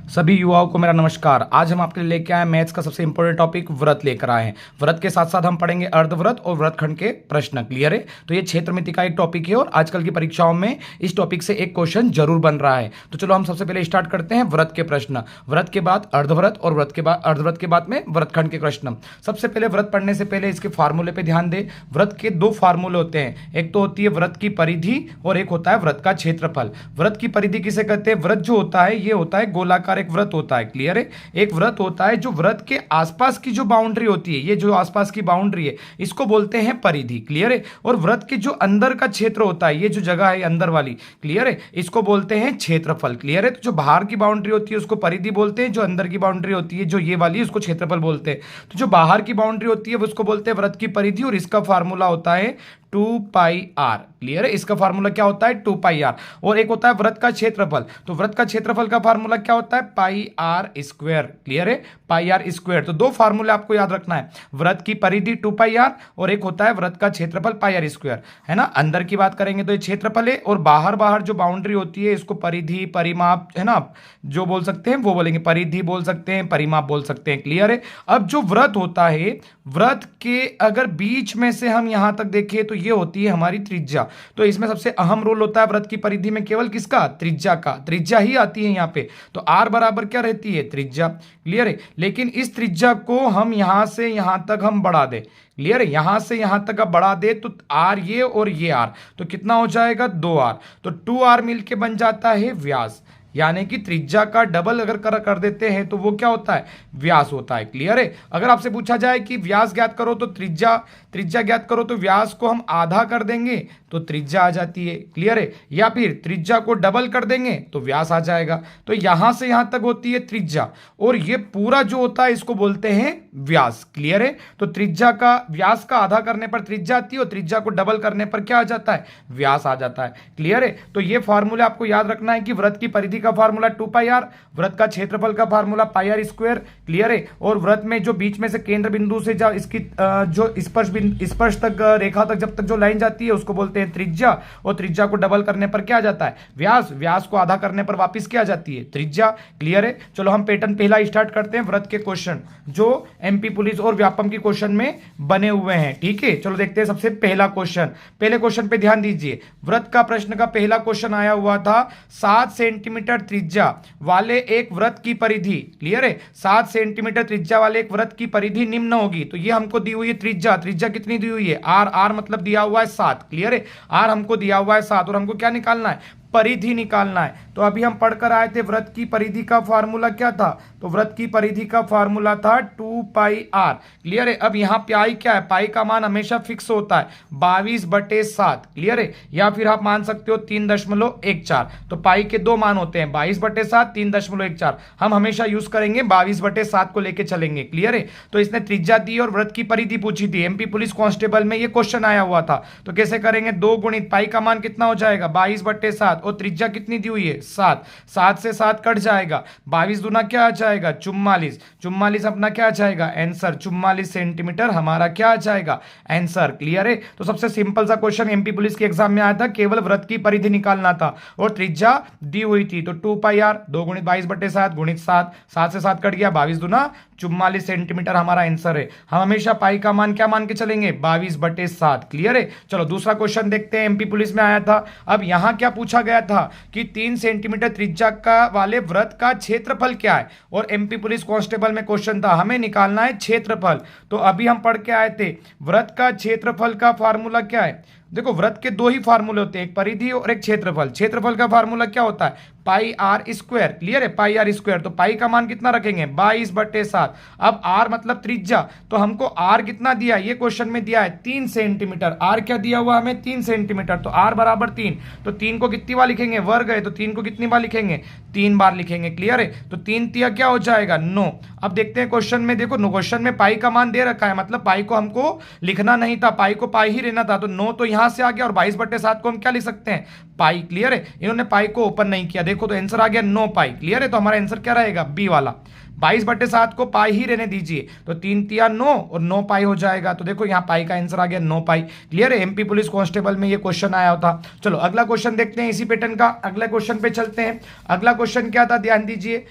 सभी युवाओं को मेरा नमस्कार। आज हम आपके लिए लेके आए मैथ्स का सबसे इंपॉर्टेंट टॉपिक व्रत लेकर आए हैं। व्रत के साथ साथ हम पढ़ेंगे अर्धव्रत और व्रतखंड के प्रश्न। क्लियर है? तो ये क्षेत्रमिति का एक टॉपिक है और आजकल की परीक्षाओं में इस टॉपिक से एक क्वेश्चन जरूर बन रहा है। तो चलो हम सबसे पहले स्टार्ट करते हैं व्रत के प्रश्न। व्रत के बाद अर्धव्रत और व्रत के बाद अर्धव्रत के बाद में व्रतखंड के प्रश्न। सबसे पहले व्रत पढ़ने से पहले इसके फार्मूले पे ध्यान दें। व्रत के दो फार्मूले होते हैं, एक तो होती है व्रत की परिधि और एक होता है व्रत का क्षेत्रफल। व्रत की परिधि किसे कहते हैं? व्रत जो होता है ये होता है गोलाकार एक व्रत होता है। क्लियर है? एक व्रत होता है जो व्रत के आसपास की जो बाउंड्री होती है, ये जो आसपास की बाउंड्री है इसको बोलते हैं परिधि। क्लियर है? और व्रत के जो अंदर का क्षेत्र होता है, ये जो जगह है अंदर वाली, क्लियर है, इसको बोलते हैं क्षेत्रफल। क्लियर है? तो जो बाहर की बाउंड्री होती है उसको परिधि बोलते हैं, जो अंदर की बाउंड्री होती है जो ये वाली उसको क्षेत्रफल बोलते हैं। तो जो बाहर की बाउंड्री होती है उसको बोलते हैं व्रत की परिधि और इसका फार्मूला होता है 2πr। क्लियर है? इसका फार्मूला क्या होता है? 2πr। और एक होता है व्रत का क्षेत्रफल। तो व्रत का क्षेत्रफल का फार्मूला क्या होता है? πr²। क्लियर है? πr²। तो दो फार्मूले आपको याद रखना है, व्रत की परिधि 2πr और एक होता है व्रत का क्षेत्रफल πr²। है ना? अंदर की बात करेंगे तो ये क्षेत्रफल है और बाहर बाहर जो बाउंड्री होती है इसको परिधि, परिमाप, है ना, जो बोल सकते हैं वो बोलेंगे, परिधि बोल सकते हैं, परिमाप बोल सकते हैं। क्लियर है? अब जो व्रत होता है, व्रत के अगर बीच में से हम यहां तक देखें तो ये होती है हमारी त्रिज्या। तो इसमें सबसे अहम रोल होता है व्रत की परिधि में केवल किसका? त्रिज्या का। त्रिज्या ही आती है यहां पे। तो आर बराबर क्या रहती है? त्रिज्या। क्लियर है? लेकिन इस त्रिज्या को हम यहां से यहां तक हम बढ़ा दें। क्लियर है? यहां से यहां तक अब बढ़ा दे तो आर ये और ये आर, तो कितना हो जाएगा? 2r। तो 2r मिलके बन जाता है व्यास। यानी कि त्रिज्या का डबल अगर कर देते हैं तो वो क्या होता है? व्यास होता है। क्लियर है? अगर आपसे पूछा जाए कि व्यास ज्ञात करो तो त्रिज्या ज्ञात करो, तो व्यास को हम आधा कर देंगे तो त्रिज्या आ जाती है। क्लियर है? या फिर त्रिज्या को डबल कर देंगे तो व्यास आ जाएगा। तो यहां से यहां तक होती है त्रिज्या और ये पूरा जो होता है इसको बोलते हैं व्यास। क्लियर है? तो त्रिज्या का, व्यास का आधा करने पर त्रिज्या आती है और त्रिज्या को डबल करने पर क्या आ जाता है? व्यास आ जाता है। क्लियर है? तो ये फॉर्मूला आपको याद रखना है कि व्रत की परिधि का फार्मूला 2πr, व्रत का क्षेत्रफल का फार्मूला πr²। क्लियर है? और व्रत में जो बीच में से केंद्र बिंदु से जब इसकी जो स्पर्श तक रेखा तक जब तक जो लाइन जाती है उसको बोलते हैं त्रिज्या और त्रिज्या को डबल करने पर क्या आ जाता है? व्यास। व्यास को आधा करने पर वापस क्या आ जाती है? त्रिज्या। क्लियर है? चलो हम पैटर्न पहला स्टार्ट करते हैं व्रत के क्वेश्चन जो एमपी पुलिस और व्यापम की क्वेश्चन में बने हुए हैं। ठीक है? चलो देखते हैं सबसे पहला क्वेश्चन। पहले क्वेश्चन पे ध्यान दीजिए। व्रत का प्रश्न का पहला क्वेश्चन आया हुआ था 7 सेंटीमीटर त्रिज्या वाले एक व्रत की परिधि। क्लियर है? 7 सेंटीमीटर त्रिज्या वाले एक व्रत की परिधि निम्न होगी। तो ये हमको दी हुई है त्रिज्या। त्रिज्या कितनी दी हुई है? आर मतलब दिया हुआ है 7। क्लियर है? आर हमको दिया हुआ है 7 और हमको क्या निकालना है? परिधि निकालना है। तो अभी हम पढ़कर आए थे व्रत की परिधि का फार्मूला क्या था? तो व्रत की परिधि का फार्मूला था 2πr। क्लियर है? अब यहां पे आई क्या है? पाई का मान हमेशा फिक्स होता है 22/7। क्लियर है? या फिर आप मान सकते हो 3.14। तो पाई के दो मान होते हैं 22/7, 3.14। हम हमेशा यूज करेंगे 22/7 को लेके चलेंगे। क्लियर है? तो इसने त्रिज्या दी और व्रत की परिधि पूछी थी। एमपी पुलिस कांस्टेबल में ये क्वेश्चन आया हुआ था। तो कैसे करेंगे? 2 गुणित पाई का मान कितना हो जाएगा? 22/7 और त्रिज्या कितनी दी हुई है? 7। 7 से 7 कट जाएगा, 22 दूना क्या आ जाएगा? 44। 44 अपना क्या आ जाएगा? आंसर। 44 सेंटीमीटर हमारा क्या आ जाएगा? आंसर। क्लियर है? तो सबसे सिंपल सा क्वेश्चन एमपी पुलिस के एग्जाम में आया था, केवल व्रत की परिधि निकालना था और त्रिज्या दी हुई थी। तो 2πr 2 गुणित 22/7 गुणित 7, 7 से 7 कट गया, 22 दूना 44 सेंटीमीटर हमारा आंसर है। हम हमेशा पाई का मान क्या मान के चलेंगे? 22/7। क्लियर है? चलो दूसरा क्वेश्चन देखते हैं। एमपी पुलिस में आया था। अब यहां क्या पूछा गया था कि 3 सेंटीमीटर त्रिज्या का वाले व्रत का क्षेत्रफल क्या है और एमपी पुलिस कांस्टेबल में क्वेश्चन था हमें निकालना है क्षेत्रफल। तो अभी हम पढ़ के आए थे व्रत का क्षेत्रफल का फार्मूला क्या है? देखो व्रत के दो ही फार्मूले होते हैं, एक परिधि और एक क्षेत्रफल। क्षेत्रफल का फार्मूला क्या होता है? πr²। क्लियर है? πr²। तो पाई का मान कितना रखेंगे? 22/7। अब r मतलब त्रिज्या, तो हमको r कितना दिया? ये क्वेश्चन में दिया है 3 सेंटीमीटर। r क्या दिया हुआ हमें? 3 सेंटीमीटर। तो r बराबर 3। तो 3 को कितनी बार लिखेंगे? वर्ग है तो 3 को कितनी बार लिखेंगे? 3 बार लिखेंगे। क्लियर है? तो 3 तिया क्या हो जाएगा? 9। अब देखते हैं क्वेश्चन में। देखो क्वेश्चन में पाई का मान दे रखा है, मतलब पाई को हमको लिखना नहीं था, पाई को पाई ही रहना था। तो 9 तो यहां से आ गया और 22/7 को हम क्या लिख सकते हैं? पाई। क्लियर है? इन्होंने पाई को ओपन नहीं किया, देखो तो आंसर आ गया 9 पाई। क्लियर है? तो हमारा आंसर क्या रहेगा? बी वाला। 22/7 को पाई ही रहने दीजिए, तो 3 तिया 9 और 9 पाई हो जाएगा। तो देखो यहाँ पाई का आंसर आ गया 9 पाई। क्लियर है? एमपी पुलिस कांस्टेबल में ये क्वेश्चन आया था। चलो अगला क्वेश्चन देखते हैं इसी पैटर्न का। अगला क्वेश्चन पे चलते हैं। अगला क्वेश्चन क्या था? ध्यान दीजिए।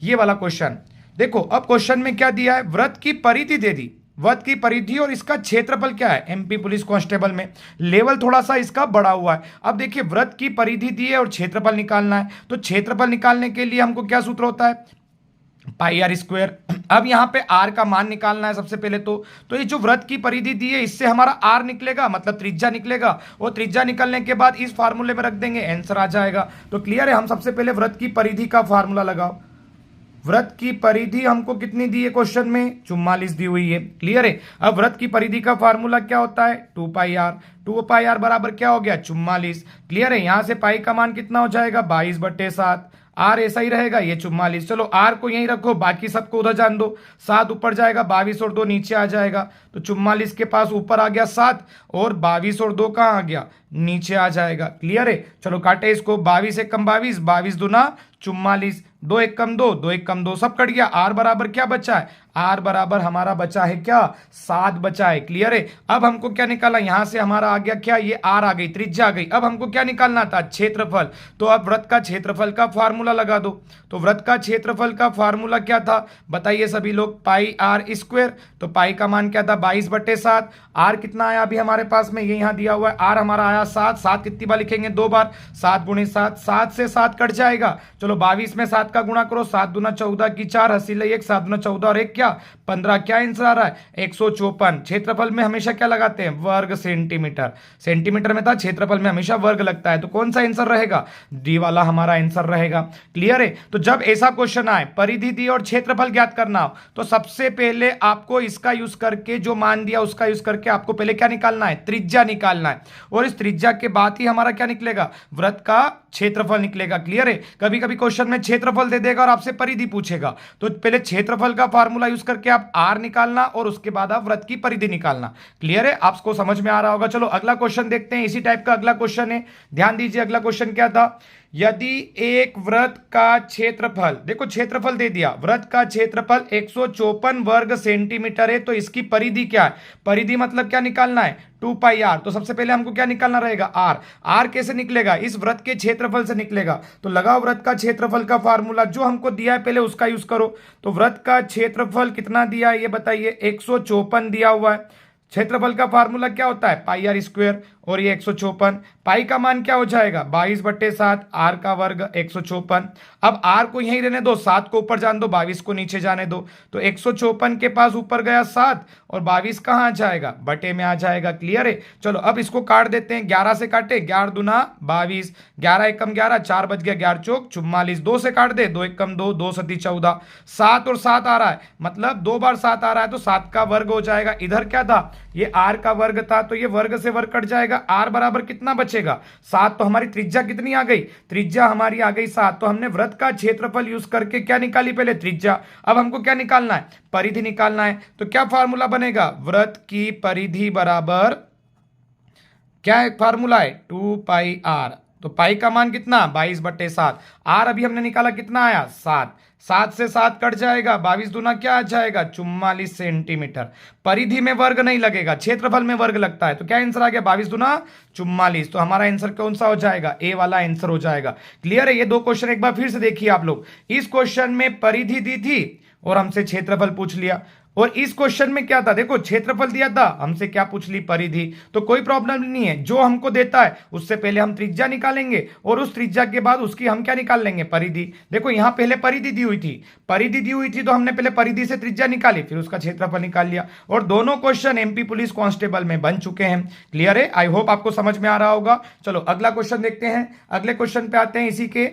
ये वाला क्वेश्चन देखो, अब क्वेश्चन में क्या दिया है, वृत्त की परिधि दे दी, वृत्त की परिधि और इसका क्षेत्रफल क्या है। एमपी पुलिस कांस्टेबल में लेवल थोड़ा सा इसका बढ़ा हुआ है। अब देखिए वृत्त की परिधि दी है और क्षेत्रफल निकालना है, तो क्षेत्रफल निकालने के लिए हमको क्या सूत्र होता है, पाई आर स्क्वायर। अब यहाँ पे आर का मान निकालना है सबसे पहले तो ये जो वृत्त की परिधि दी है इससे हमारा आर निकलेगा, मतलब त्रिज्या निकलेगा, और त्रिज्या निकलने के बाद इस फार्मूले में रख देंगे, आंसर आ जाएगा। तो क्लियर है, हम सबसे पहले वृत्त की परिधि का फार्मूला लगाओ। वृत्त की परिधि हमको कितनी दी है क्वेश्चन में, 44 दी हुई है। क्लियर है, अब वृत्त की परिधि का फार्मूला क्या होता है, 2 पाई आर बराबर क्या हो गया, 44। क्लियर है, यहां से पाई का मान कितना हो जाएगा, 22/7। आर ऐसा ही रहेगा, ये 44। चलो आर को यहीं रखो, बाकी सबको उधर जान दो। 7 ऊपर जाएगा, 22 और 2 नीचे आ जाएगा, तो 44 के पास ऊपर आ गया 7 और 22 और 2 कहाँ आ गया, नीचे आ जाएगा। क्लियर है, चलो काटे इसको, 22 एक कम 22, 22 दूना 44, 2 एक कम 2, 2 एक कम 2, सब कट गया। आर बराबर क्या बचा है, आर बराबर हमारा बचा है क्या, 7 बचा है। क्लियर है, अब हमको क्या निकाला, यहां से हमारा आ गया क्या, ये आर आ गई, त्रिज्या आ गई। अब हमको क्या निकालना था, क्षेत्रफल। तो अब वृत्त का क्षेत्रफल का फार्मूला लगा दो। तो वृत्त का क्षेत्रफल का फार्मूला क्या था, बताइए सभी लोग, पाई आर स्क्वायर। तो पाई का मान क्या था, 22/7। आर कितना आया अभी हमारे पास में, ये यहां दिया हुआ है, आर हमारा आया 7। 7 कितनी बार लिखेंगे, 2 बार, 7 गुणे 7, 7 से 7 कट जाएगा। चलो 22 में 7 का गुणा करो, 7 दूना 14 की 4, हसील 1, 7 दूना 14 और 1 क्या 15। क्या आंसर आ रहा है, 154। क्षेत्रफल में हमेशा क्या लगाते हैं, वर्ग सेंटीमीटर। सेंटीमीटर में था, क्षेत्रफल में हमेशा वर्ग लगता है, तो कौन सा आंसर रहेगा, डी वाला हमारा आंसर रहेगा। क्लियर है, तो जब ऐसा क्वेश्चन आए, परिधि दी और क्षेत्रफल ज्ञात करना हो, तो सबसे पहले आपको इसका यूज करके, जो मान दिया उसका यूज करके आपको पहले क्या निकालना है, त्रिज्या निकालना है, और इस त्रिज्या के बाद ही हमारा क्या निकलेगा, वृत्त का क्षेत्रफल निकलेगा। क्लियर है, कभी कभी क्वेश्चन में क्षेत्रफल दे देगा और आपसे परिधि पूछेगा, तो पहले क्षेत्रफल का फार्मूला यूज करके आप आर निकालना और उसके बाद आप वृत्त की परिधि निकालना। क्लियर है, आपको समझ में आ रहा होगा। चलो अगला क्वेश्चन देखते हैं, इसी टाइप का अगला क्वेश्चन है, ध्यान दीजिए। अगला क्वेश्चन क्या था, यदि एक वृत्त का क्षेत्रफल, देखो क्षेत्रफल दे दिया, वृत्त का क्षेत्रफल 154 वर्ग सेंटीमीटर है, तो इसकी परिधि क्या है, परिधि मतलब क्या निकालना है, 2 पाई आर। तो सबसे पहले हमको क्या निकालना रहेगा, आर। आर कैसे निकलेगा, इस वृत्त के क्षेत्रफल से निकलेगा। तो लगाओ वृत्त का क्षेत्रफल का फार्मूला, जो हमको दिया है पहले उसका यूज करो। तो वृत्त का क्षेत्रफल कितना दिया है ये बताइए, 154 दिया हुआ है। क्षेत्रफल का फार्मूला क्या होता है, पाई आर स्क्वायर, और ये 154। पाई का मान क्या हो जाएगा, 22/7, आर का वर्ग 154। अब आर को यहीं रहने दो, 7 को ऊपर जाने दो, 22 को नीचे जाने दो। तो 154 के पास ऊपर गया 7 और 22 कहाँ आ जाएगा, बटे में आ जाएगा। क्लियर है, चलो अब इसको काट देते हैं, 11 से काटे, 11 दूना 22, 11 एक कम 11, 4 बच गया, 11 चौक 44, 2 से काट दे, 2 एक कम 2, 2 सती 14, 7 और 7 आ रहा है, मतलब 2 बार 7 आ रहा है, तो 7 का वर्ग हो जाएगा। इधर क्या था, ये आर का वर्ग था, तो ये वर्ग से वर्ग कट जाएगा। आर बराबर कितना बचेगा, 7। तो हमारी त्रिज्या कितनी आ गई, त्रिज्या हमारी आ गई 7। तो हमने वृत्त का क्षेत्रफल यूज करके क्या निकाली, पहले त्रिज्या। अब हमको क्या निकालना है, परिधि निकालना है। तो क्या फार्मूला बनेगा, वृत्त की परिधि बराबर क्या एक फार्मूला है, 2 पाई आर। तो पाई का मान कितना, 22/7। आर अभी हमने निकाला कितना आया, 7। 7 से 7 कट जाएगा, 22 दूना क्या आ जाएगा, 44 सेंटीमीटर। परिधि में वर्ग नहीं लगेगा, क्षेत्रफल में वर्ग लगता है। तो क्या आंसर आ गया, 22 दूना 44। तो हमारा आंसर कौन सा हो जाएगा, ए वाला आंसर हो जाएगा। क्लियर है, ये 2 क्वेश्चन एक बार फिर से देखिए आप लोग। इस क्वेश्चन में परिधि दी थी और हमसे क्षेत्रफल पूछ लिया, और इस क्वेश्चन में क्या था, देखो क्षेत्रफल दिया था, हमसे क्या पूछ ली, परिधि। तो कोई प्रॉब्लम नहीं है, जो हमको देता है उससे पहले हम त्रिज्या निकालेंगे और उस त्रिज्या के बाद उसकी हम क्या निकाल लेंगे, परिधि। देखो यहां पहले परिधि दी हुई थी, परिधि दी हुई थी, तो हमने पहले परिधि से त्रिज्या निकाली, फिर उसका क्षेत्रफल निकाल लिया। और दोनों क्वेश्चन एमपी पुलिस कांस्टेबल में बन चुके हैं। क्लियर है, आई होप आपको समझ में आ रहा होगा। चलो अगला क्वेश्चन देखते हैं, अगले क्वेश्चन पे आते हैं इसी के।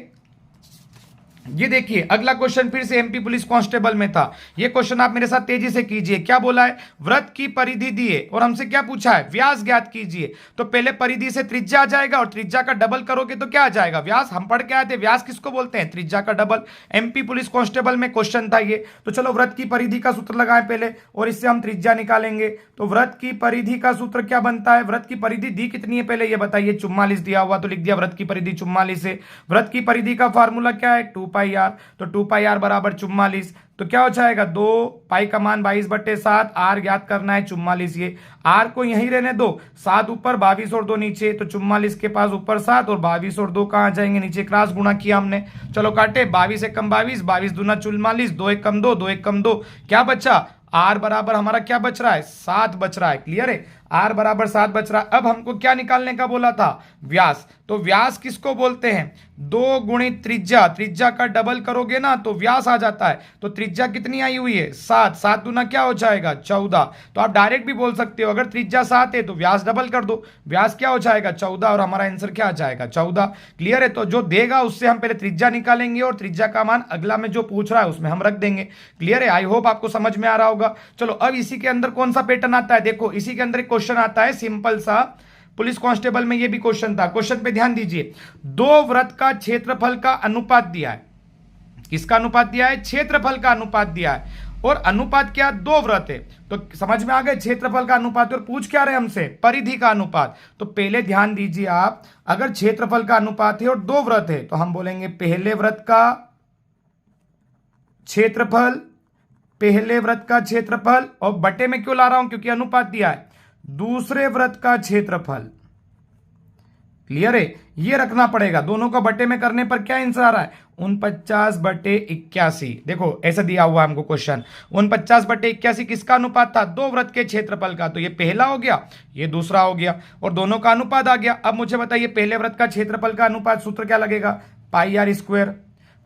ये देखिए अगला क्वेश्चन फिर से एमपी पुलिस कांस्टेबल में था। ये क्वेश्चन आप मेरे साथ तेजी से कीजिए। क्या बोला है, वृत्त की परिधि दिए और हमसे क्या पूछा है, व्यास ज्ञात कीजिए। तो पहले परिधि से त्रिज्या आ जाएगा और त्रिज्या का डबल करोगे तो क्या आ जाएगा, व्यास। हम पढ़ के आए थे, व्यास किसको बोलते हैं, त्रिज्या का डबल। एमपी पुलिस कांस्टेबल में क्वेश्चन था ये। तो चलो वृत्त की परिधि का सूत्र लगाएं पहले और इससे हम त्रिज्या निकालेंगे। तो वृत्त की परिधि का सूत्र क्या बनता है, वृत्त की परिधि दी कितनी है पहले ये बताइए, 44 दिया हुआ, तो लिख दिया वृत्त की परिधि 44 है। वृत्त की परिधि का फार्मूला क्या है, 2 2πr, तो 2πr बराबर 44। तो क्या हो जाएगा, 2 पाई का मान 22/7, आर ज्ञात करना है 44। ये आर को यहीं रहने दो, 7 ऊपर 22 और 2 नीचे, तो 44 के पास ऊपर 7 और 22 और 2 कहाँ जाएंगे, नीचे क्रॉस गुणा किया हमने। चलो काटे, 22 एक कम 22, 22 दूना 44, 2 एक कम 2, 2 एक कम 2, क्या बचा, आर बराबर हमारा क्या बच रहा है, 7 बच रहा है। क्लियर है, आर बराबर 7 बच रहा है। अब हमको क्या निकालने का बोला था, व्यास। तो व्यास किसको बोलते हैं, 2 गुणित त्रिज्या, त्रिज्या का डबल करोगे ना तो व्यास आ जाता है। तो त्रिज्या कितनी आई हुई है, 7, 7 दूना क्या हो जाएगा, 14। तो आप डायरेक्ट भी बोल सकते हो, अगर त्रिज्या 7 है तो व्यास डबल कर दो, व्यास क्या हो जाएगा 14, और हमारा आंसर क्या आ जाएगा 14। क्लियर है, तो जो देगा उससे हम पहले त्रिज्या निकालेंगे और त्रिज्या का मान अगला में जो पूछ रहा है उसमें हम रख देंगे। क्लियर है, आई होप आपको समझ में आ रहा होगा। चलो अब इसी के अंदर कौन सा पैटर्न आता है, देखो इसी के अंदर एक क्वेश्चन आता है सिंपल सा, पुलिस कांस्टेबल में ये भी क्वेश्चन था। क्वेश्चन पे ध्यान दीजिए, 2 वृत्त का क्षेत्रफल का अनुपात दिया है। किसका अनुपात दिया है, क्षेत्रफल का अनुपात दिया है। और अनुपात क्या, 2 वृत्त है, तो समझ में आ गए, क्षेत्रफल का अनुपात। और पूछ क्या रहे हमसे, परिधि का अनुपात। तो पहले ध्यान दीजिए आप, अगर क्षेत्रफल का अनुपात है और 2 वृत्त है तो हम बोलेंगे पहले वृत्त का क्षेत्रफल, पहले वृत्त का क्षेत्रफल, और बटे में क्यों ला रहा हूं, क्योंकि अनुपात दिया है, दूसरे वृत्त का क्षेत्रफल। क्लियर है, ये रखना पड़ेगा, दोनों को बटे में करने पर क्या आंसर आ रहा है, 49/81। देखो ऐसा दिया हुआ हमको क्वेश्चन, 49/81 किसका अनुपात था, 2 वृत्त के क्षेत्रफल का। तो ये पहला हो गया, ये दूसरा हो गया, और दोनों का अनुपात आ गया। अब मुझे बताइए पहले वृत्त का क्षेत्रफल का अनुपात सूत्र क्या लगेगा, πr²,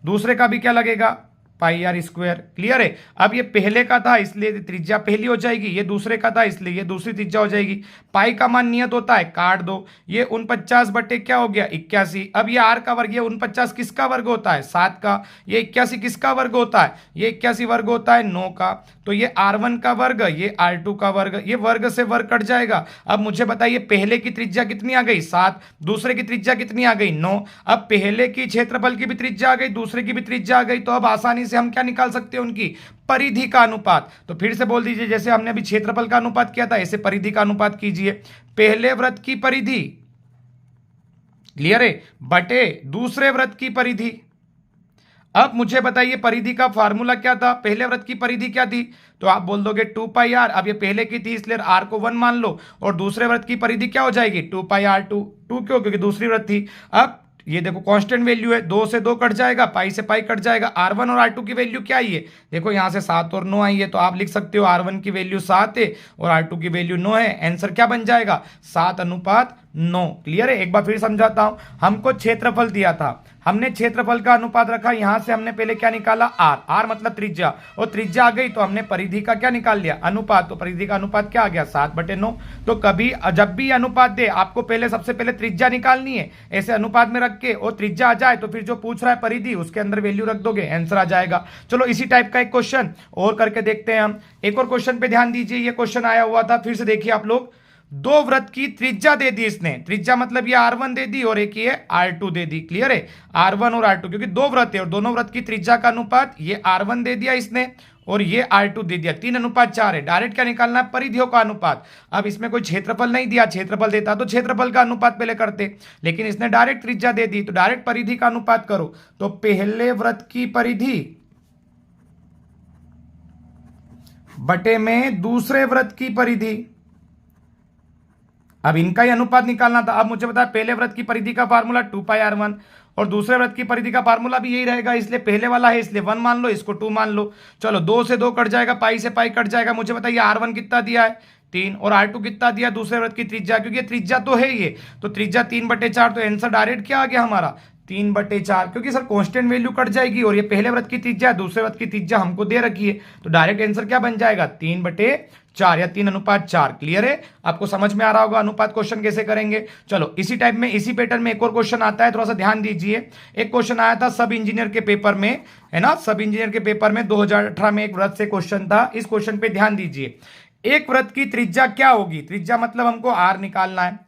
दूसरे का भी क्या लगेगा, πr²। क्लियर है, अब ये पहले का था इसलिए त्रिज्या पहली हो जाएगी, ये दूसरे का था इसलिए ये दूसरी त्रिज्या हो जाएगी। पाई का मान नियत होता है, काट दो, ये 49 बटे क्या हो गया 81। अब ये आर का वर्ग, ये 49 किसका वर्ग होता है, 7 का। ये 81 किसका वर्ग होता है, ये 81 वर्ग होता है 9 का। तो ये R1 का वर्ग, ये R2 का वर्ग, ये वर्ग से वर्ग कट जाएगा। अब मुझे बताइए पहले की त्रिज्या कितनी आ गई 7, दूसरे की त्रिज्या कितनी आ गई 9। अब पहले की क्षेत्रफल की भी त्रिज्या आ गई, दूसरे की भी त्रिज्या आ गई, तो अब आसानी से हम क्या निकाल सकते हैं, उनकी परिधि का अनुपात। तो फिर से बोल दीजिए, जैसे हमने अभी क्षेत्रफल का अनुपात किया था ऐसे परिधि का अनुपात कीजिए। पहले वृत्त की परिधि, क्लियर है, बटे दूसरे वृत्त की परिधि। अब मुझे बताइए परिधि का फार्मूला क्या था, पहले वृत्त की परिधि क्या थी, तो आप बोल दोगे 2πr। अब ये पहले की थी इसलिए r को 1 मान लो, और दूसरे वृत्त की परिधि क्या हो जाएगी 2πr2। 2 क्यों, क्योंकि दूसरी वृत्त थी। अब ये देखो कांस्टेंट वैल्यू है, 2 से 2 कट जाएगा, पाई से पाई कट जाएगा। R1 और R2 की वैल्यू क्या आई है, देखो यहां से 7 और 9 आई है, तो आप लिख सकते हो R1 की वैल्यू 7 है और R2 की वैल्यू 9 है। आंसर क्या बन जाएगा 7:9। क्लियर है, एक बार फिर समझाता हूं। हमको क्षेत्रफल दिया था, हमने क्षेत्रफल का अनुपात रखा, यहां से हमने पहले क्या निकाला r मतलब त्रिज्या, और त्रिज्या आ गई तो हमने परिधि का क्या निकाल लिया अनुपात। तो परिधि का अनुपात क्या आ गया 7/9। तो कभी जब भी अनुपात दे आपको पहले सबसे पहले त्रिज्या निकालनी है, ऐसे अनुपात में रख के, और त्रिज्या आ जाए तो फिर जो पूछ रहा है परिधि उसके अंदर वैल्यू रख दोगे, आंसर आ जाएगा। चलो इसी टाइप का एक क्वेश्चन और करके देखते हैं हम। एक और क्वेश्चन पे ध्यान दीजिए, ये क्वेश्चन आया हुआ था, फिर से देखिए आप लोग। 2 वृत्त की त्रिज्या दे दी इसने, त्रिज्या मतलब ये R1 दे दी और एक ये R2 दे दी। क्लियर है, R1 और R2, क्योंकि 2 वृत्त है और दोनों वृत्त की त्रिज्या का अनुपात, ये R1 दे दिया इसने और ये R2 दे दिया, 3:4 है। डायरेक्ट क्या निकालना है, परिधियों का अनुपात। अब इसमें कोई क्षेत्रफल नहीं दिया, क्षेत्रफल देता तो क्षेत्रफल का अनुपात पहले करते, लेकिन इसने डायरेक्ट त्रिज्या दे दी तो डायरेक्ट परिधि का अनुपात करो। तो पहले वृत्त की परिधि बटे में दूसरे वृत्त की परिधि। अब इनका ही अनुपात निकालना था। अब मुझे बताया पहले वृत्त की परिधि का फार्मूला 2πr1 और दूसरे वृत्त की परिधि का फार्मूला भी यही रहेगा, इसलिए पहले वाला है इसलिए 1 मान लो, इसको 2 मान लो। चलो 2 से 2 कट जाएगा, पाई से पाई कट जाएगा। मुझे बताइए R1 कितना दिया है 3 और R2 कितना दिया दूसरे वृत्त की त्रिज्या, क्योंकि त्रिज्या तो है ये, तो त्रिज्या 3/4, तो आंसर डायरेक्ट क्या आ गया हमारा 3/4, क्योंकि सर कांस्टेंट वैल्यू कट जाएगी और ये पहले वृत्त की त्रिज्या दूसरे वृत्त की त्रिज्या हमको दे रखी है, तो डायरेक्ट आंसर क्या बन जाएगा 3/4 या 3:4। क्लियर है, आपको समझ में आ रहा होगा अनुपात क्वेश्चन कैसे करेंगे। चलो इसी टाइप में इसी पैटर्न में एक और क्वेश्चन आता है, थोड़ा सा ध्यान दीजिए। एक क्वेश्चन आया था सब इंजीनियर के पेपर में, है ना, सब इंजीनियर के पेपर में 2018 में एक वृत्त से क्वेश्चन था। इस क्वेश्चन पे ध्यान दीजिए, एक वृत्त की त्रिज्या क्या होगी, त्रिज्या मतलब हमको R निकालना है,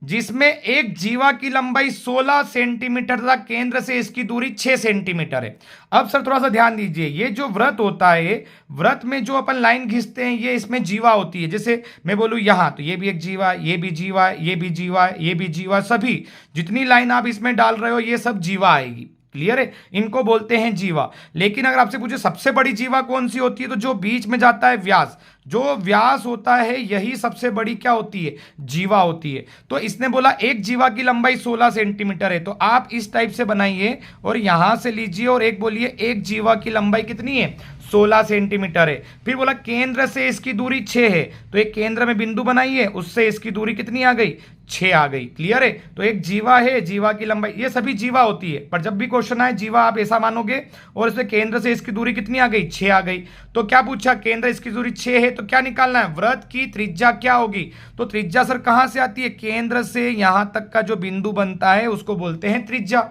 जिसमें एक जीवा की लंबाई 16 सेंटीमीटर तथा केंद्र से इसकी दूरी 6 सेंटीमीटर है। अब सर थोड़ा सा ध्यान दीजिए, ये जो वृत्त होता है, वृत्त में जो अपन लाइन खींचते हैं ये इसमें जीवा होती है। जैसे मैं बोलूं यहां, तो ये भी एक जीवा, ये भी जीवा, ये भी जीवा, ये भी जीवा, सभी जितनी लाइन आप इसमें डाल रहे हो ये सब जीवा आएगी। क्लियर है, इनको बोलते हैं जीवा। लेकिन अगर आपसे पूछे सबसे बड़ी जीवा कौन सी होती है, तो जो बीच में जाता है व्यास, जो व्यास होता है यही सबसे बड़ी क्या होती है, जीवा होती है। तो इसने बोला एक जीवा की लंबाई 16 सेंटीमीटर है, तो आप इस टाइप से बनाइए और यहां से लीजिए और एक बोलिए एक जीवा की लंबाई कितनी है, 16 सेंटीमीटर है। फिर बोला केंद्र से इसकी दूरी 6 है, तो एक केंद्र में बिंदु बनाइए, उससे इसकी दूरी कितनी आ गई, 6 आ गई। क्लियर है, तो एक जीवा है, जीवा की लंबाई, ये सभी जीवा होती है, पर जब भी क्वेश्चन आए जीवा आप ऐसा मानोगे और इससे केंद्र से इसकी दूरी कितनी आ गई, 6 आ गई। तो क्या पूछा, केंद्र इसकी दूरी 6 है, तो क्या निकालना है, वृत्त की त्रिज्या क्या होगी। तो त्रिज्या सर कहां से आती है, केंद्र से यहां तक का जो बिंदु बनता है उसको बोलते हैं त्रिज्या।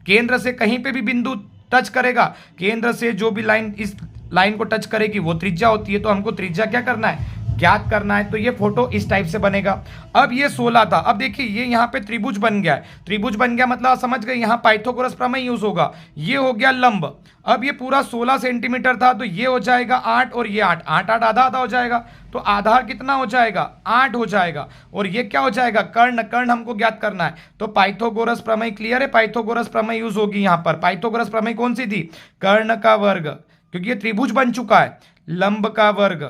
केंद्र से कहीं पे भी बिंदु टच करेगा, केंद्र से जो भी लाइन इस लाइन को टच करेगी वो त्रिज्या होती है। तो हमको त्रिज्या क्या करना है, ज्ञात करना है। तो ये फोटो इस टाइप से बनेगा। अब ये 16 था, अब देखिए ये यहाँ पे त्रिभुज बन गया है, त्रिभुज बन गया मतलब समझ गए, यहाँ पाइथागोरस प्रमेय यूज होगा। ये हो गया लंब, अब ये पूरा 16 सेंटीमीटर था, तो ये हो जाएगा 8 और ये 8, 8 8 आधा आधा हो जाएगा, तो आधार कितना हो जाएगा, 8 हो जाएगा। और ये क्या हो जाएगा, कर्ण, कर्ण हमको ज्ञात करना है। तो पाइथागोरस प्रमेय, क्लियर है, पाइथागोरस प्रमेय यूज होगी यहाँ पर। पाइथागोरस प्रमेय कौन सी थी, कर्ण का वर्ग, क्योंकि ये त्रिभुज बन चुका है, लंब का वर्ग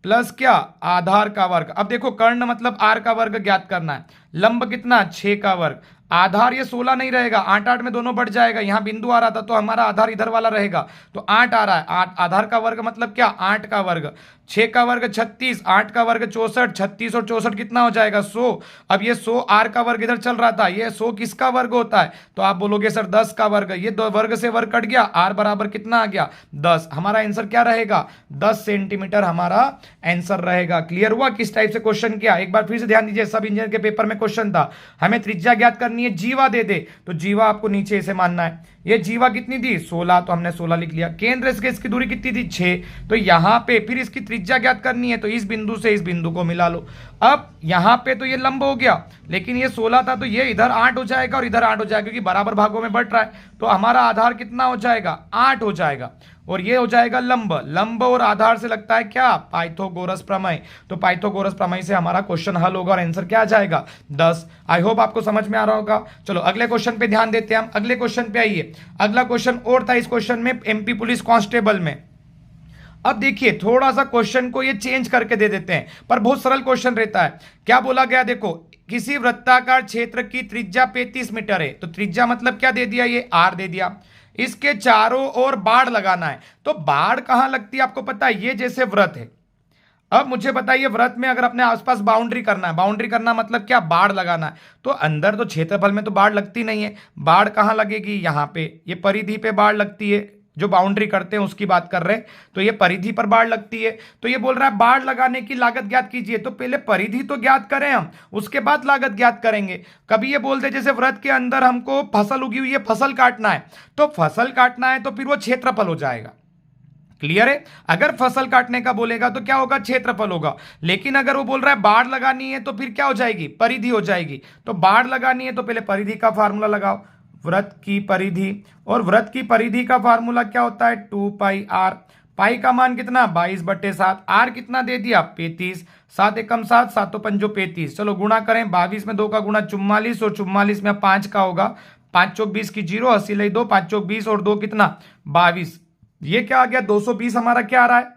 प्लस क्या, आधार का वर्ग। अब देखो कर्ण मतलब आर का वर्ग ज्ञात करना है, लंब कितना 6 का वर्ग, आधार ये 16 नहीं रहेगा, 8 8 में दोनों बढ़ जाएगा, यहां बिंदु आ रहा था तो हमारा आधार इधर वाला रहेगा, तो 8 आ रहा है, 8 आधार का वर्ग मतलब क्या, 8 का वर्ग, 6 का वर्ग 36, 8 का वर्ग 64, 36 और 64 कितना हो जाएगा 100। अब ये 100 आर का वर्ग इधर चल रहा था, ये 100 किसका वर्ग होता है, तो आप बोलोगे सर 10 का वर्ग, ये दो वर्ग से वर्ग कट गया, आर बराबर कितना आ गया 10। हमारा आंसर क्या रहेगा, 10 सेंटीमीटर हमारा आंसर रहेगा। क्लियर हुआ किस टाइप से क्वेश्चन किया, एक बार फिर से ध्यान दीजिए, सब इंजीनियर के पेपर में क्वेश्चन था, हमें त्रिज्या ज्ञात करनी है, जीवा दे दे तो जीवा आपको नीचे इसे मानना है। ये जीवा कितनी थी 16, तो हमने 16 लिख लिया। केंद्र इसकी दूरी कितनी थी 6, तो यहां पे फिर इसकी त्रिज्या ज्ञात करनी है, तो इस बिंदु से इस बिंदु को मिला लो। अब यहां पे तो ये लंब हो गया, लेकिन ये 16 था तो ये इधर 8 हो जाएगा और इधर 8 हो जाएगा, क्योंकि बराबर भागों में बढ़ रहा है, तो हमारा आधार कितना हो जाएगा 8 हो जाएगा, और ये हो जाएगा लंब, लंब और आधार से लगता है क्या, पाइथागोरस प्रमेय। तो पाइथागोरस प्रमेय से हमारा क्वेश्चन हल होगा और आंसर क्या आ जाएगा 10। आई होप आपको समझ में आ रहा होगा। चलो अगले क्वेश्चन पे ध्यान देते हैं हम, अगले क्वेश्चन पे आइए। अगला क्वेश्चन और था इस क्वेश्चन में एमपी पुलिस कांस्टेबल में। अब देखिए थोड़ा सा क्वेश्चन को ये चेंज करके दे देते हैं, पर बहुत सरल क्वेश्चन रहता है। क्या बोला गया, देखो किसी वृत्ताकार क्षेत्र की त्रिज्या 35 मीटर है, तो त्रिज्या मतलब क्या दे दिया, ये आर दे दिया, इसके चारों ओर बाड़ लगाना है। तो बाड़ कहां लगती है आपको पता है, ये जैसे वृत्त है। अब मुझे बताइए वृत्त में अगर अपने आसपास बाउंड्री करना है, बाउंड्री करना मतलब क्या, बाड़ लगाना है, तो अंदर तो क्षेत्रफल में तो बाड़ लगती नहीं है, बाड़ कहां लगेगी, यहां पे, ये परिधि पे बाड़ लगती है, जो बाउंड्री करते हैं उसकी बात कर रहे हैं, तो ये परिधि पर बाड़ लगती है। तो ये बोल रहा है बाड़ लगाने की लागत ज्ञात कीजिए, तो पहले परिधि तो ज्ञात करें हम, उसके बाद लागत ज्ञात करेंगे। कभी ये बोलते जैसे वृत्त के अंदर हमको फसल उगी हुई है, फसल काटना है, तो फसल काटना है तो फिर वो क्षेत्रफल हो जाएगा। क्लियर है, अगर फसल काटने का बोलेगा तो क्या होगा, क्षेत्रफल होगा। लेकिन अगर वो बोल रहा है बाड़ लगानी है तो फिर क्या हो जाएगी, परिधि हो जाएगी। तो बाड़ लगानी है तो पहले परिधि का फार्मूला लगाओ, वृत्त की परिधि, और वृत्त की परिधि का फार्मूला क्या होता है 2 पाई आर। पाई का मान कितना 22/7, आर कितना दे दिया 35, 7 एकम 7, 7 पंजो 35। चलो गुणा करें, 22 में 2 का गुणा 44, और 44 में 5 का होगा, 5 चौक 20 की 0, 80 ले 2, 5 चौक 20 और 2 कितना 22। ये क्या आ गया 220 हमारा क्या आ रहा है,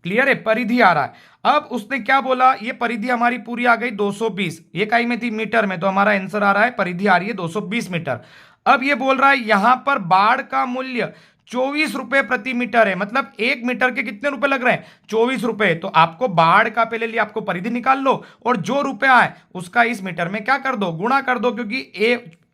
क्लियर है, परिधि आ रहा है। अब उसने क्या बोला, ये परिधि हमारी पूरी आ गई 220, ये काई में थी मीटर में, तो हमारा आंसर आ रहा है परिधि आ रही है 220 मीटर। अब ये बोल रहा है यहां पर बाड़ का मूल्य 24 रुपए प्रति मीटर है, मतलब 1 मीटर के कितने रुपए लग रहे हैं 24 रुपए। तो आपको बाड़ का पहले लिए आपको परिधि निकाल लो, और जो रुपया है उसका इस मीटर में क्या कर दो, गुणा कर दो, क्योंकि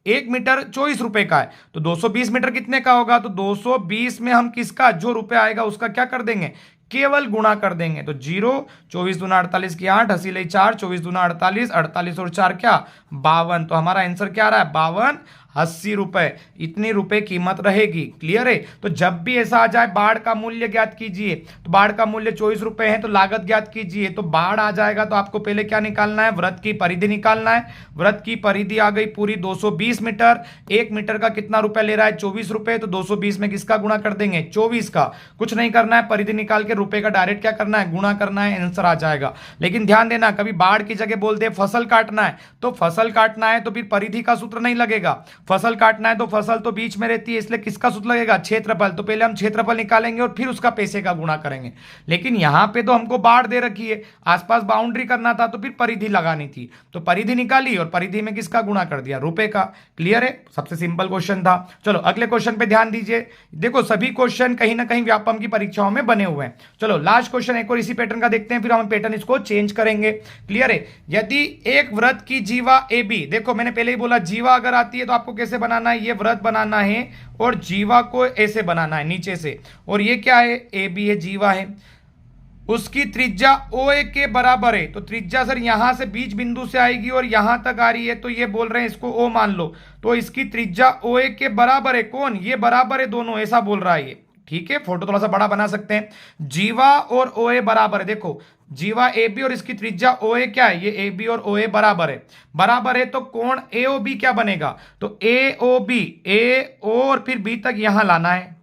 1 मीटर 24 रुपए का है, तो 220 मीटर कितने का होगा, तो 220 में हम किसका जो रुपया आएगा उसका क्या कर देंगे, केवल गुणा कर देंगे। तो 0, 24 दूना 48 की 8, 80 ले 4, 24 दूना 48, 48 और 4 क्या 52। तो हमारा आंसर क्या आ रहा है 52, 80 रुपए, इतनी रुपए कीमत रहेगी। क्लियर है, तो जब भी ऐसा आ जाए बाड़ का मूल्य ज्ञात कीजिए, तो बाड़ का मूल्य 24 रुपए है, तो लागत ज्ञात कीजिए। तो बाड़ आ जाएगा तो आपको पहले क्या निकालना है, वृत्त की परिधि निकालना है। वृत्त की परिधि आ गई पूरी 220 मीटर, 1 मीटर का कितना रुपए ले रहा है 24 रुपए, तो 220 में किसका गुणा कर देंगे 24 का। कुछ नहीं करना है, परिधि निकाल के रुपए का डायरेक्ट क्या करना है गुणा करना है, आंसर आ जाएगा। लेकिन ध्यान देना, कभी बाढ़ की जगह बोलते हैं फसल काटना है, तो फसल काटना है तो फिर परिधि का सूत्र नहीं लगेगा, फसल काटना है तो फसल तो बीच में रहती है, इसलिए किसका सूत्र लगेगा, क्षेत्रफल। तो पहले हम क्षेत्रफल निकालेंगे और फिर उसका पैसे का गुणा करेंगे। लेकिन यहां पे तो हमको बाढ़ दे रखी है, आसपास बाउंड्री करना था तो फिर परिधि लगानी थी, तो परिधि निकाली और परिधि में किसका गुणा कर दिया, रुपए का। क्लियर है, सबसे सिंपल क्वेश्चन था। चलो अगले क्वेश्चन पे ध्यान दीजिए। देखो सभी क्वेश्चन कहीं ना कहीं व्यापम की परीक्षाओं में बने हुए हैं। चलो लास्ट क्वेश्चन एक और इसी पैटर्न का देखते हैं, फिर हम पैटर्न इसको चेंज करेंगे। क्लियर है, यदि एक वृत्त की जीवा ए बी, देखो मैंने पहले ही बोला जीवा अगर आती है तो आपको कैसे बनाना है, ये वृत्त बनाना है और जीवा को ऐसे बनाना है नीचे से, और ये क्या है, ए बी है, जीवा है, उसकी त्रिज्या ओ ए के बराबर है। तो त्रिज्या सर यहां से बीच बिंदु से आएगी और यहां तक आ रही है, तो ये बोल रहे हैं इसको ओ मान लो, तो इसकी त्रिज्या ओ ए के बराबर है। कौन, ये बराबर है दोनों, ऐसा बोल रहा है ये। ठीक है, फोटो थोड़ा सा बड़ा बना सकते हैं। जीवा और ओ ए बराबर है, देखो जीवा ए बी और इसकी त्रिज्या ओ ए क्या है, ये ए बी और ओ ए बराबर है। बराबर है तो कोण ए ओ बी क्या बनेगा, तो ए ओ बी, ए ओ और फिर बी तक यहां लाना है,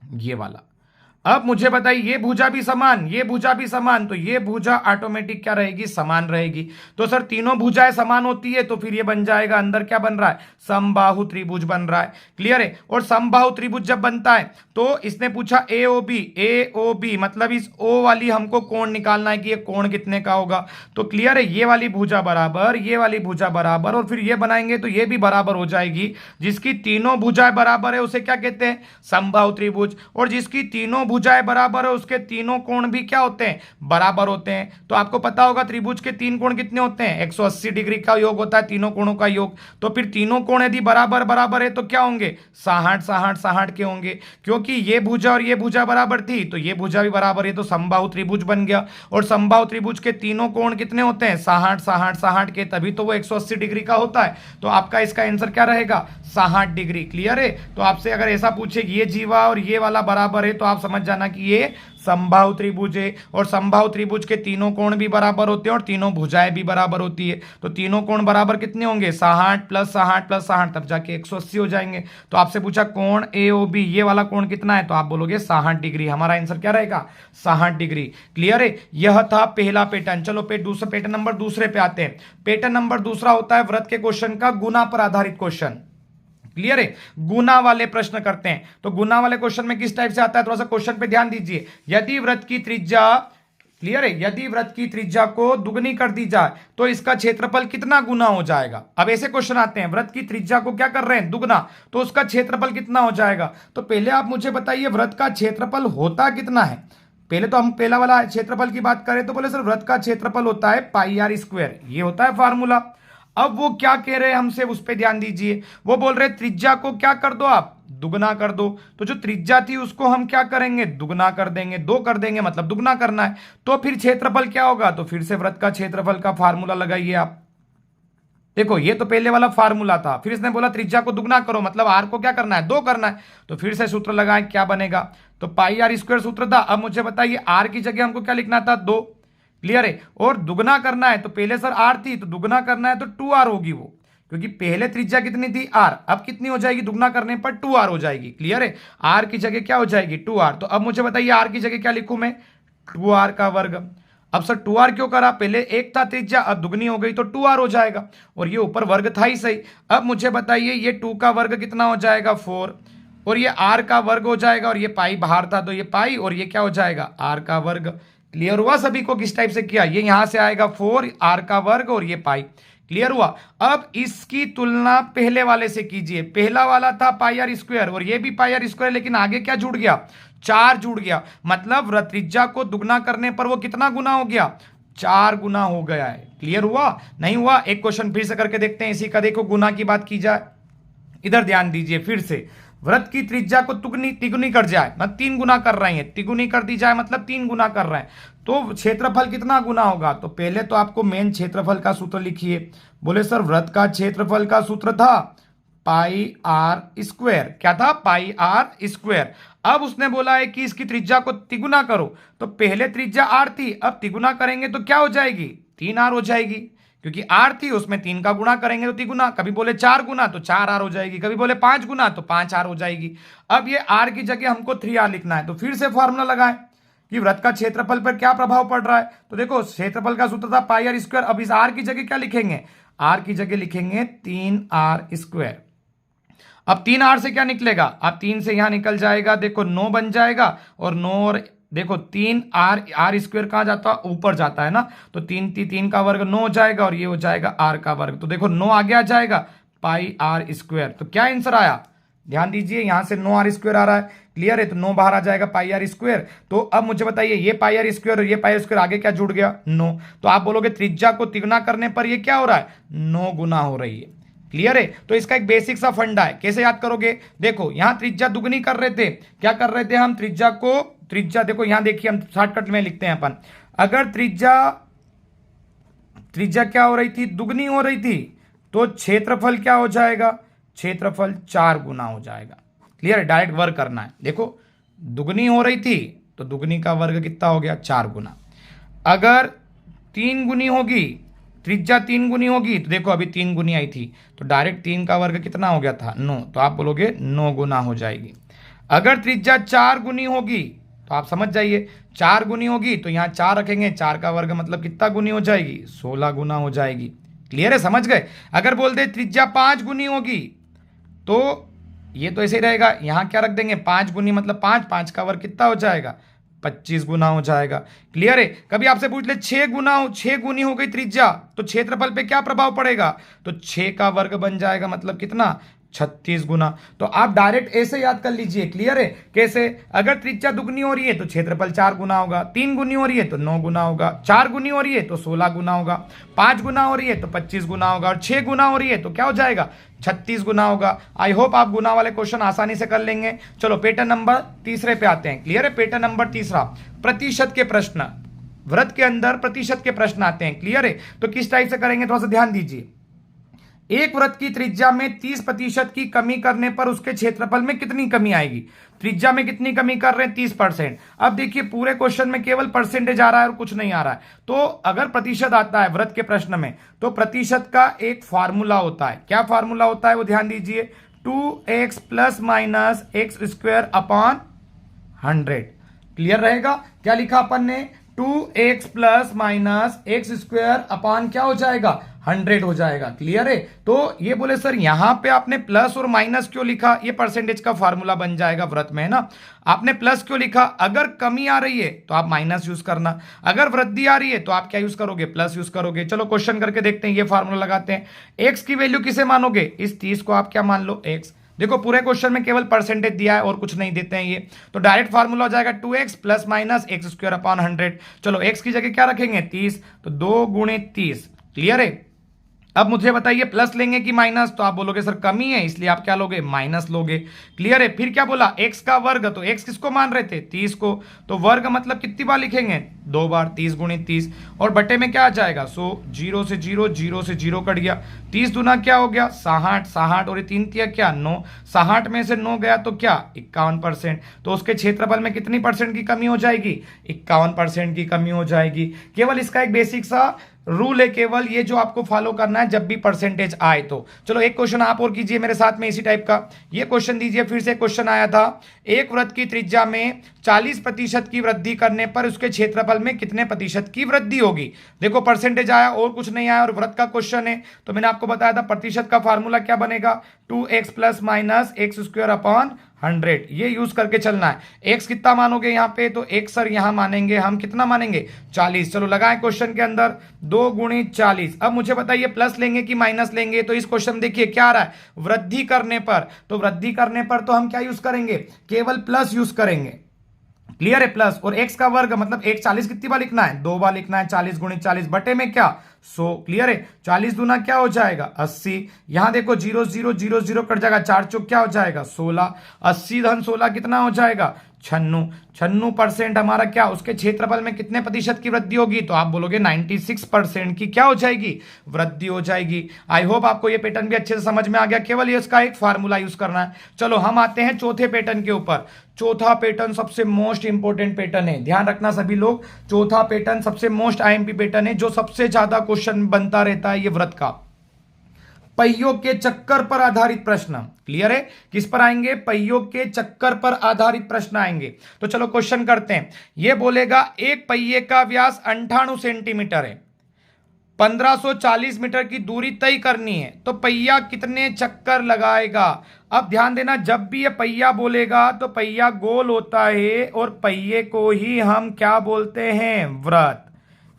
ये वाला। अब मुझे बताइए ये भुजा भी समान, ये भुजा भी समान, तो ये भुजा ऑटोमेटिक क्या रहेगी, समान रहेगी। तो सर तीनों भुजाएं समान होती है तो फिर ये बन जाएगा, अंदर क्या बन रहा है, समबाहु त्रिभुज बन रहा है। क्लियर है, और समबाहु त्रिभुज जब बनता है तो इसने पूछा ए ओ बी, ए ओ बी मतलब इस ओ वाली हमको कोण निकालना है कि ये कोण कितने का होगा। तो क्लियर है, ये वाली भुजा बराबर, ये वाली भुजा बराबर, और फिर ये बनाएंगे तो ये भी बराबर हो जाएगी। जिसकी तीनों भुजाएं बराबर है उसे क्या कहते हैं, समबाहु त्रिभुज। और जिसकी तीनों भुजाएं बराबर है उसके तीनों कोण भी क्या होते हैं, बराबर होते हैं। तो आपको पता होगा त्रिभुज के तीन कोण कितने होते हैं, 180 डिग्री का योग होता है तीनों कोणों का योग। तो फिर तीनों कोण यदि बराबर बराबर है तो क्या होंगे, 60 60 60 के होंगे। क्योंकि ये भुजा और ये भुजा बराबर थी तो ये भुजा भी बराबर है, तो समबाहु त्रिभुज बन गया। और समबाहु त्रिभुज के तीनों कोण कितने होते हैं, 60 60 60 के, तभी तो वो 180 डिग्री का होता है। तो आपका इसका आंसर क्या रहेगा, 60 डिग्री। क्लियर है, तो आपसे अगर ऐसा पूछे ये जीवा और ये वाला बराबर है तो आप समझ जाना कि ये समबाहु त्रिभुज है। और समबाहु त्रिभुज के तीनों कोण भी बराबर होते हैं और तीनों भुजाएं भी बराबर होती है। तो तीनों कोण बराबर कितने होंगे, 60 + 60 + 60, तब जाके 180 हो जाएंगे। तो आपसे पूछा कोण ए ओ बी, ये वाला कोण कितना है, तो आप बोलोगे 60 डिग्री। हमारा आंसर क्या रहेगा, 60 डिग्री। क्लियर है, यह था पहला पैटर्न। चलो दूसरा पैटर्न नंबर दूसरे पे आते हैं। पैटर्न नंबर दूसरा होता है वृत्त के क्वेश्चन का गुना पर आधारित क्वेश्चन। क्लियर है, गुना वाले प्रश्न करते हैं। तो गुना वाले क्वेश्चन में किस टाइप से आता है, थोड़ा सा क्वेश्चन पे ध्यान दीजिए। यदि वृत्त की त्रिज्या, क्लियर है, यदि वृत्त की त्रिज्या को दुगनी कर दी जाए तो इसका क्षेत्रफल कितना गुना हो जाएगा। अब ऐसे क्वेश्चन आते हैं, वृत्त की त्रिज्या को क्या कर रहे हैं, दुगना, तो उसका क्षेत्रफल कितना हो जाएगा। तो पहले आप मुझे बताइए वृत्त का क्षेत्रफल होता कितना है। पहले तो हम पहला वाला क्षेत्रफल की बात करें तो बोले सर वृत्त का क्षेत्रफल होता है πr², ये होता है फार्मूला। अब वो क्या कह रहे हैं हमसे, उस पर ध्यान दीजिए। वो बोल रहे त्रिज्या को क्या कर दो, आप दुगना कर दो। तो जो त्रिज्या थी उसको हम क्या करेंगे, दुगना कर देंगे, 2 कर देंगे, मतलब दुगना करना है। तो फिर क्षेत्रफल क्या होगा, तो फिर से वृत्त का क्षेत्रफल का फार्मूला लगाइए आप। देखो ये तो पहले वाला फार्मूला था, फिर इसने बोला त्रिज्या को दुगना करो, मतलब आर को क्या करना है, 2 करना है। तो फिर से सूत्र लगाएं, क्या बनेगा, तो πr² सूत्र था। अब मुझे बताइए आर की जगह हमको क्या लिखना था, 2। क्लियर है, और दुगना करना है तो पहले सर आर थी तो दुगना करना है तो 2r होगी वो, क्योंकि पहले त्रिज्या कितनी थी, r, अब कितनी हो जाएगी, दुगना करने पर 2r हो जाएगी। क्लियर है, r की जगह क्या हो जाएगी, 2r। तो अब मुझे बताइए r की जगह क्या लिखूं मैं, 2r का वर्ग। अब सर 2r क्यों करा, पहले 1 था त्रिज्या, अब दुगनी हो गई तो 2r हो जाएगा, और ये ऊपर वर्ग था ही सही। अब मुझे बताइए ये 2 का वर्ग कितना हो जाएगा, 4, और ये r का वर्ग हो जाएगा, और ये पाई बाहर था तो ये पाई, और ये क्या हो जाएगा, r का वर्ग। क्लियर हुआ सभी को किस टाइप से किया, ये यहां से आएगा 4, r का वर्ग और ये पाई। क्लियर हुआ। अब इसकी तुलना पहले वाले से कीजिए, पहला वाला था πr² और ये भी πr², लेकिन आगे क्या जुड़ गया, 4 जुड़ गया, मतलब त्रिज्या को दुगना करने पर वो कितना गुना हो गया, 4 गुना हो गया है। क्लियर हुआ, नहीं हुआ, एक क्वेश्चन फिर से करके देखते हैं इसी का। देखो गुना की बात की जाए, इधर ध्यान दीजिए फिर से। वृत्त की त्रिज्या को तिगुनी कर जाए, मतलब 3 गुना कर रहे हैं, तिगुनी कर दी जाए मतलब 3 गुना कर रहे हैं, तो क्षेत्रफल कितना गुना होगा। तो पहले तो आपको मेन क्षेत्रफल का सूत्र लिखिए। बोले सर वृत्त का क्षेत्रफल का सूत्र था πr², क्या था, πr²। अब उसने बोला है कि इसकी त्रिज्या को तिगुना करो, तो पहले त्रिज्या r थी, अब तिगुना करेंगे तो क्या हो जाएगी, 3r हो जाएगी, क्योंकि r थी उसमें 3 का गुणा करेंगे तो तिगुना। कभी बोले 4 गुना तो 4r हो जाएगी, कभी बोले 5 गुना तो 5r हो जाएगी। अब ये r की जगह हमको 3r लिखना है, तो फिर से फॉर्मूला लगाएं कि वृत्त का क्षेत्रफल पर क्या प्रभाव पड़ रहा है। तो देखो क्षेत्रफल का सूत्र था πr², अब इस r की जगह क्या लिखेंगे, r की जगह लिखेंगे 3r²। अब 3 आर से क्या निकलेगा, अब 3 से यहां निकल जाएगा, देखो 9 बन जाएगा, और 9 और देखो 3 आर, आर स्क्वायर कहाँ जाता है, ऊपर जाता है ना, तो 3 का वर्ग 9 हो जाएगा, और ये हो जाएगा आर का वर्ग, तो देखो 9 आगे आ जाएगा पाई आर स्क्वायर। तो क्या आंसर आया, ध्यान दीजिए, यहां से 9 आर स्क्वायर आ रहा है, क्लियर है, तो 9 बाहर आ जाएगा पाई आर स्क्वायर। तो अब मुझे बताइए ये पाई आर स्क्वायर और ये पाई आर स्क्वायर आगे क्या जुड़ गया, 9, तो आप बोलोगे त्रिज्या को तिगुना करने पर ये क्या हो रहा है, 9 गुना हो रही है, क्लियर है। तो इसका एक बेसिक सा फंडा है, कैसे याद करोगे, देखो यहां त्रिज्या दुगनी कर रहे थे, क्या कर रहे थे हम, त्रिज्या देखो यहां देखिए, हम शॉर्टकट में लिखते हैं अपन, अगर त्रिज्या क्या हो रही थी, दुगनी हो रही थी, तो क्षेत्रफल क्या हो जाएगा, क्षेत्रफल 4 गुना हो जाएगा, क्लियर है, डायरेक्ट वर्ग करना है। देखो दुगनी हो रही थी तो दुगनी का वर्ग कितना हो गया, 4 गुना। अगर 3 गुनी होगी, त्रिज्या 3 गुनी होगी, तो देखो अभी 3 गुनी आई थी, तो डायरेक्ट 3 का वर्ग कितना हो गया था, 9, तो आप बोलोगे 9 गुना हो जाएगी। अगर त्रिज्या 4 गुनी होगी, तो आप समझ जाइए 4 गुनी होगी, तो यहाँ 4 रखेंगे, 4 का वर्ग मतलब कितना गुनी हो जाएगी, 16 गुना हो जाएगी, क्लियर है, समझ गए। अगर बोल दे त्रिज्या 5 गुनी होगी, तो ये तो ऐसे ही रहेगा, यहां क्या रख देंगे, 5 गुनी मतलब 5, 5 का वर्ग कितना हो जाएगा, 25 गुना हो जाएगा, क्लियर है। कभी आपसे पूछ ले 6 गुनी हो गई त्रिज्या, तो क्षेत्रफल पे क्या प्रभाव पड़ेगा, तो 6 का वर्ग बन जाएगा मतलब कितना, 36 गुना। तो आप डायरेक्ट ऐसे याद कर लीजिए, क्लियर है, कैसे, अगर त्रिज्या दुगनी हो रही है तो क्षेत्रफल 4 गुना होगा, 3 गुनी हो रही है तो 9 गुना होगा, 4 गुनी हो रही है तो 16 गुना होगा, 5 गुना हो रही है तो 25 गुना होगा, और 6 गुना हो रही है तो क्या हो जाएगा, 36 गुना होगा। आई होप आप गुना वाले क्वेश्चन आसानी से कर लेंगे। चलो पैटर्न नंबर तीसरे पे आते हैं, क्लियर है, पैटर्न नंबर तीसरा, प्रतिशत के प्रश्न, वृत्त के अंदर प्रतिशत के प्रश्न आते हैं, क्लियर है। तो किस टाइप से करेंगे, थोड़ा सा ध्यान दीजिए। एक वृत्त की त्रिज्या में 30% की कमी करने पर उसके क्षेत्रफल में कितनी कमी आएगी, त्रिज्या में कितनी कमी कर रहे हैं, 30%। अब देखिए पूरे क्वेश्चन में केवल परसेंटेज आ रहा है और कुछ नहीं आ रहा है, तो अगर प्रतिशत आता है वृत्त के प्रश्न में, तो प्रतिशत का एक फार्मूला होता है, क्या फार्मूला होता है वो ध्यान दीजिए, 2x plus minus x square upon 100, clear रहेगा। क्या लिखा अपन ने, 2x plus minus x square upon क्या हो जाएगा, 100 हो जाएगा, क्लियर है। तो ये बोले सर यहां पे आपने प्लस और माइनस क्यों लिखा, ये परसेंटेज का फार्मूला बन जाएगा वृत्त में, है ना। आपने प्लस क्यों लिखा, अगर कमी आ रही है तो आप माइनस यूज करना, अगर वृद्धि आ रही है तो आप क्या यूज करोगे, प्लस यूज करोगे। चलो क्वेश्चन करके देखते हैं, ये फार्मूला लगाते हैं। एक्स की वैल्यू किसे मानोगे, इस 30 को आप क्या मान लो, एक्स। देखो पूरे क्वेश्चन में केवल परसेंटेज दिया है और कुछ नहीं देते हैं ये, तो डायरेक्ट फार्मूला हो जाएगा 2x plus minus x square upon 100। चलो x की जगह क्या रखेंगे, 30, तो 2 गुणे 30, क्लियर है। अब मुझे बताइए प्लस लेंगे कि माइनस, तो आप बोलोगे सर कमी है इसलिए आप क्या लोगे, माइनस लोगे, क्लियर है। फिर क्या बोला, x का वर्ग, तो x किसको मान रहे थे, 30 को, तो वर्ग मतलब कितनी बार लिखेंगे, 2 बार, 30 गुणे 30, और बटे में क्या आ जाएगा, 100, 0 से 0, 0 से 0 कट गया, 30 दुना क्या हो गया, 60, 60 और 3 तिया क्या, 9, 60 में से 9 गया तो क्या, 51%, तो उसके क्षेत्रफल में कितनी परसेंट की कमी हो जाएगी, 51% की कमी हो जाएगी। केवल इसका एक बेसिक सा रूल है, केवल ये जो आपको फॉलो करना है जब भी परसेंटेज आए तो। चलो एक क्वेश्चन आप और कीजिए मेरे साथ में इसी टाइप का, ये क्वेश्चन दीजिए, फिर से क्वेश्चन आया था, एक वृत्त की त्रिज्या में 40% की वृद्धि करने पर उसके क्षेत्रफल में कितने प्रतिशत की वृद्धि होगी। देखो परसेंटेज आया और कुछ नहीं आया और वृत्त का क्वेश्चन है, तो मैंने आपको बताया था प्रतिशत का फार्मूला क्या बनेगा, 2x plus minus x square upon 100, ये यूज करके चलना है। x कितना मानोगे यहाँ पे, तो x सर यहाँ मानेंगे हम, कितना मानेंगे, 40। चलो लगाएं क्वेश्चन के अंदर, 2 गुणे 40। अब मुझे बताइए प्लस लेंगे कि माइनस लेंगे, तो इस क्वेश्चन देखिए क्या आ रहा है, वृद्धि करने पर, तो वृद्धि करने पर तो हम क्या यूज करेंगे, केवल प्लस यूज करेंगे, क्लियर है, प्लस। और x का वर्ग मतलब 140 कितनी बार लिखना है, 2 बार लिखना है, 40 गुणे 40 बटे में क्या, 100, क्लियर है। 40 दूना क्या हो जाएगा, 80, यहां देखो 0 0 0 0 कट जाएगा, 4 चौक क्या हो जाएगा, 16, 80 धन 16 कितना हो जाएगा, 96% हमारा क्या, उसके क्षेत्रफल में कितने प्रतिशत की वृद्धि होगी, तो आप बोलोगे 96% की क्या हो जाएगी, वृद्धि हो जाएगी। आई होप आपको ये पैटर्न भी अच्छे से समझ में आ गया, केवल ये इसका एक फार्मूला यूज करना है। चलो हम आते हैं चौथे पैटर्न के ऊपर। चौथा पैटर्न सबसे मोस्ट इंपोर्टेंट पैटर्न है, ध्यान रखना सभी लोग, चौथा पैटर्न सबसे मोस्ट आईएमपी पैटर्न है, जो सबसे ज्यादा क्वेश्चन बनता रहता है, ये वृत्त का पहियों के चक्कर पर आधारित प्रश्न, क्लियर है। किस पर आएंगे, पहियों के चक्कर पर आधारित प्रश्न आएंगे। तो चलो क्वेश्चन करते हैं। यह बोलेगा एक पहिए का व्यास 98 सेंटीमीटर है, 1540 मीटर की दूरी तय करनी है तो पहिया कितने चक्कर लगाएगा। अब ध्यान देना, जब भी ये पहिया बोलेगा तो पहिया गोल होता है और पहिए को ही हम क्या बोलते हैं, वृत्त।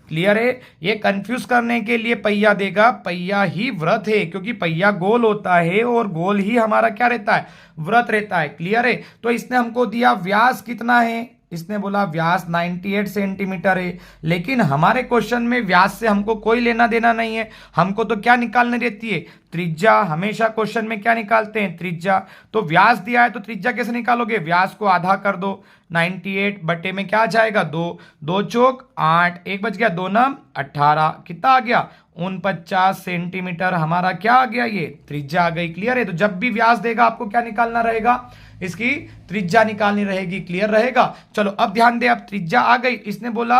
क्लियर है। ये कंफ्यूज करने के लिए पहिया देगा, पहिया ही वृत्त है क्योंकि पहिया गोल होता है और गोल ही हमारा क्या रहता है, वृत्त रहता है। क्लियर है। तो इसने हमको दिया व्यास कितना है, इसने बोला व्यास 98 सेंटीमीटर है, लेकिन हमारे क्वेश्चन में व्यास से हमको कोई लेना देना नहीं है, हमको तो क्या निकालनी रहती है, त्रिज्या। हमेशा क्वेश्चन में क्या निकालते हैं, त्रिज्या। तो व्यास दिया है तो त्रिज्या कैसे निकालोगे, व्यास को आधा कर दो, 98 बटे में क्या आ जाएगा, 2, 2 चौक 8, 1 बच गया, 2 नम 18, कितना आ गया, 49 सेंटीमीटर हमारा क्या आ गया, ये त्रिज्या आ गई। क्लियर है। तो जब भी व्यास देगा आपको क्या निकालना रहेगा, इसकी त्रिज्या निकालनी रहेगी। क्लियर रहेगा। चलो अब ध्यान दे, अब त्रिज्या आ गई। इसने बोला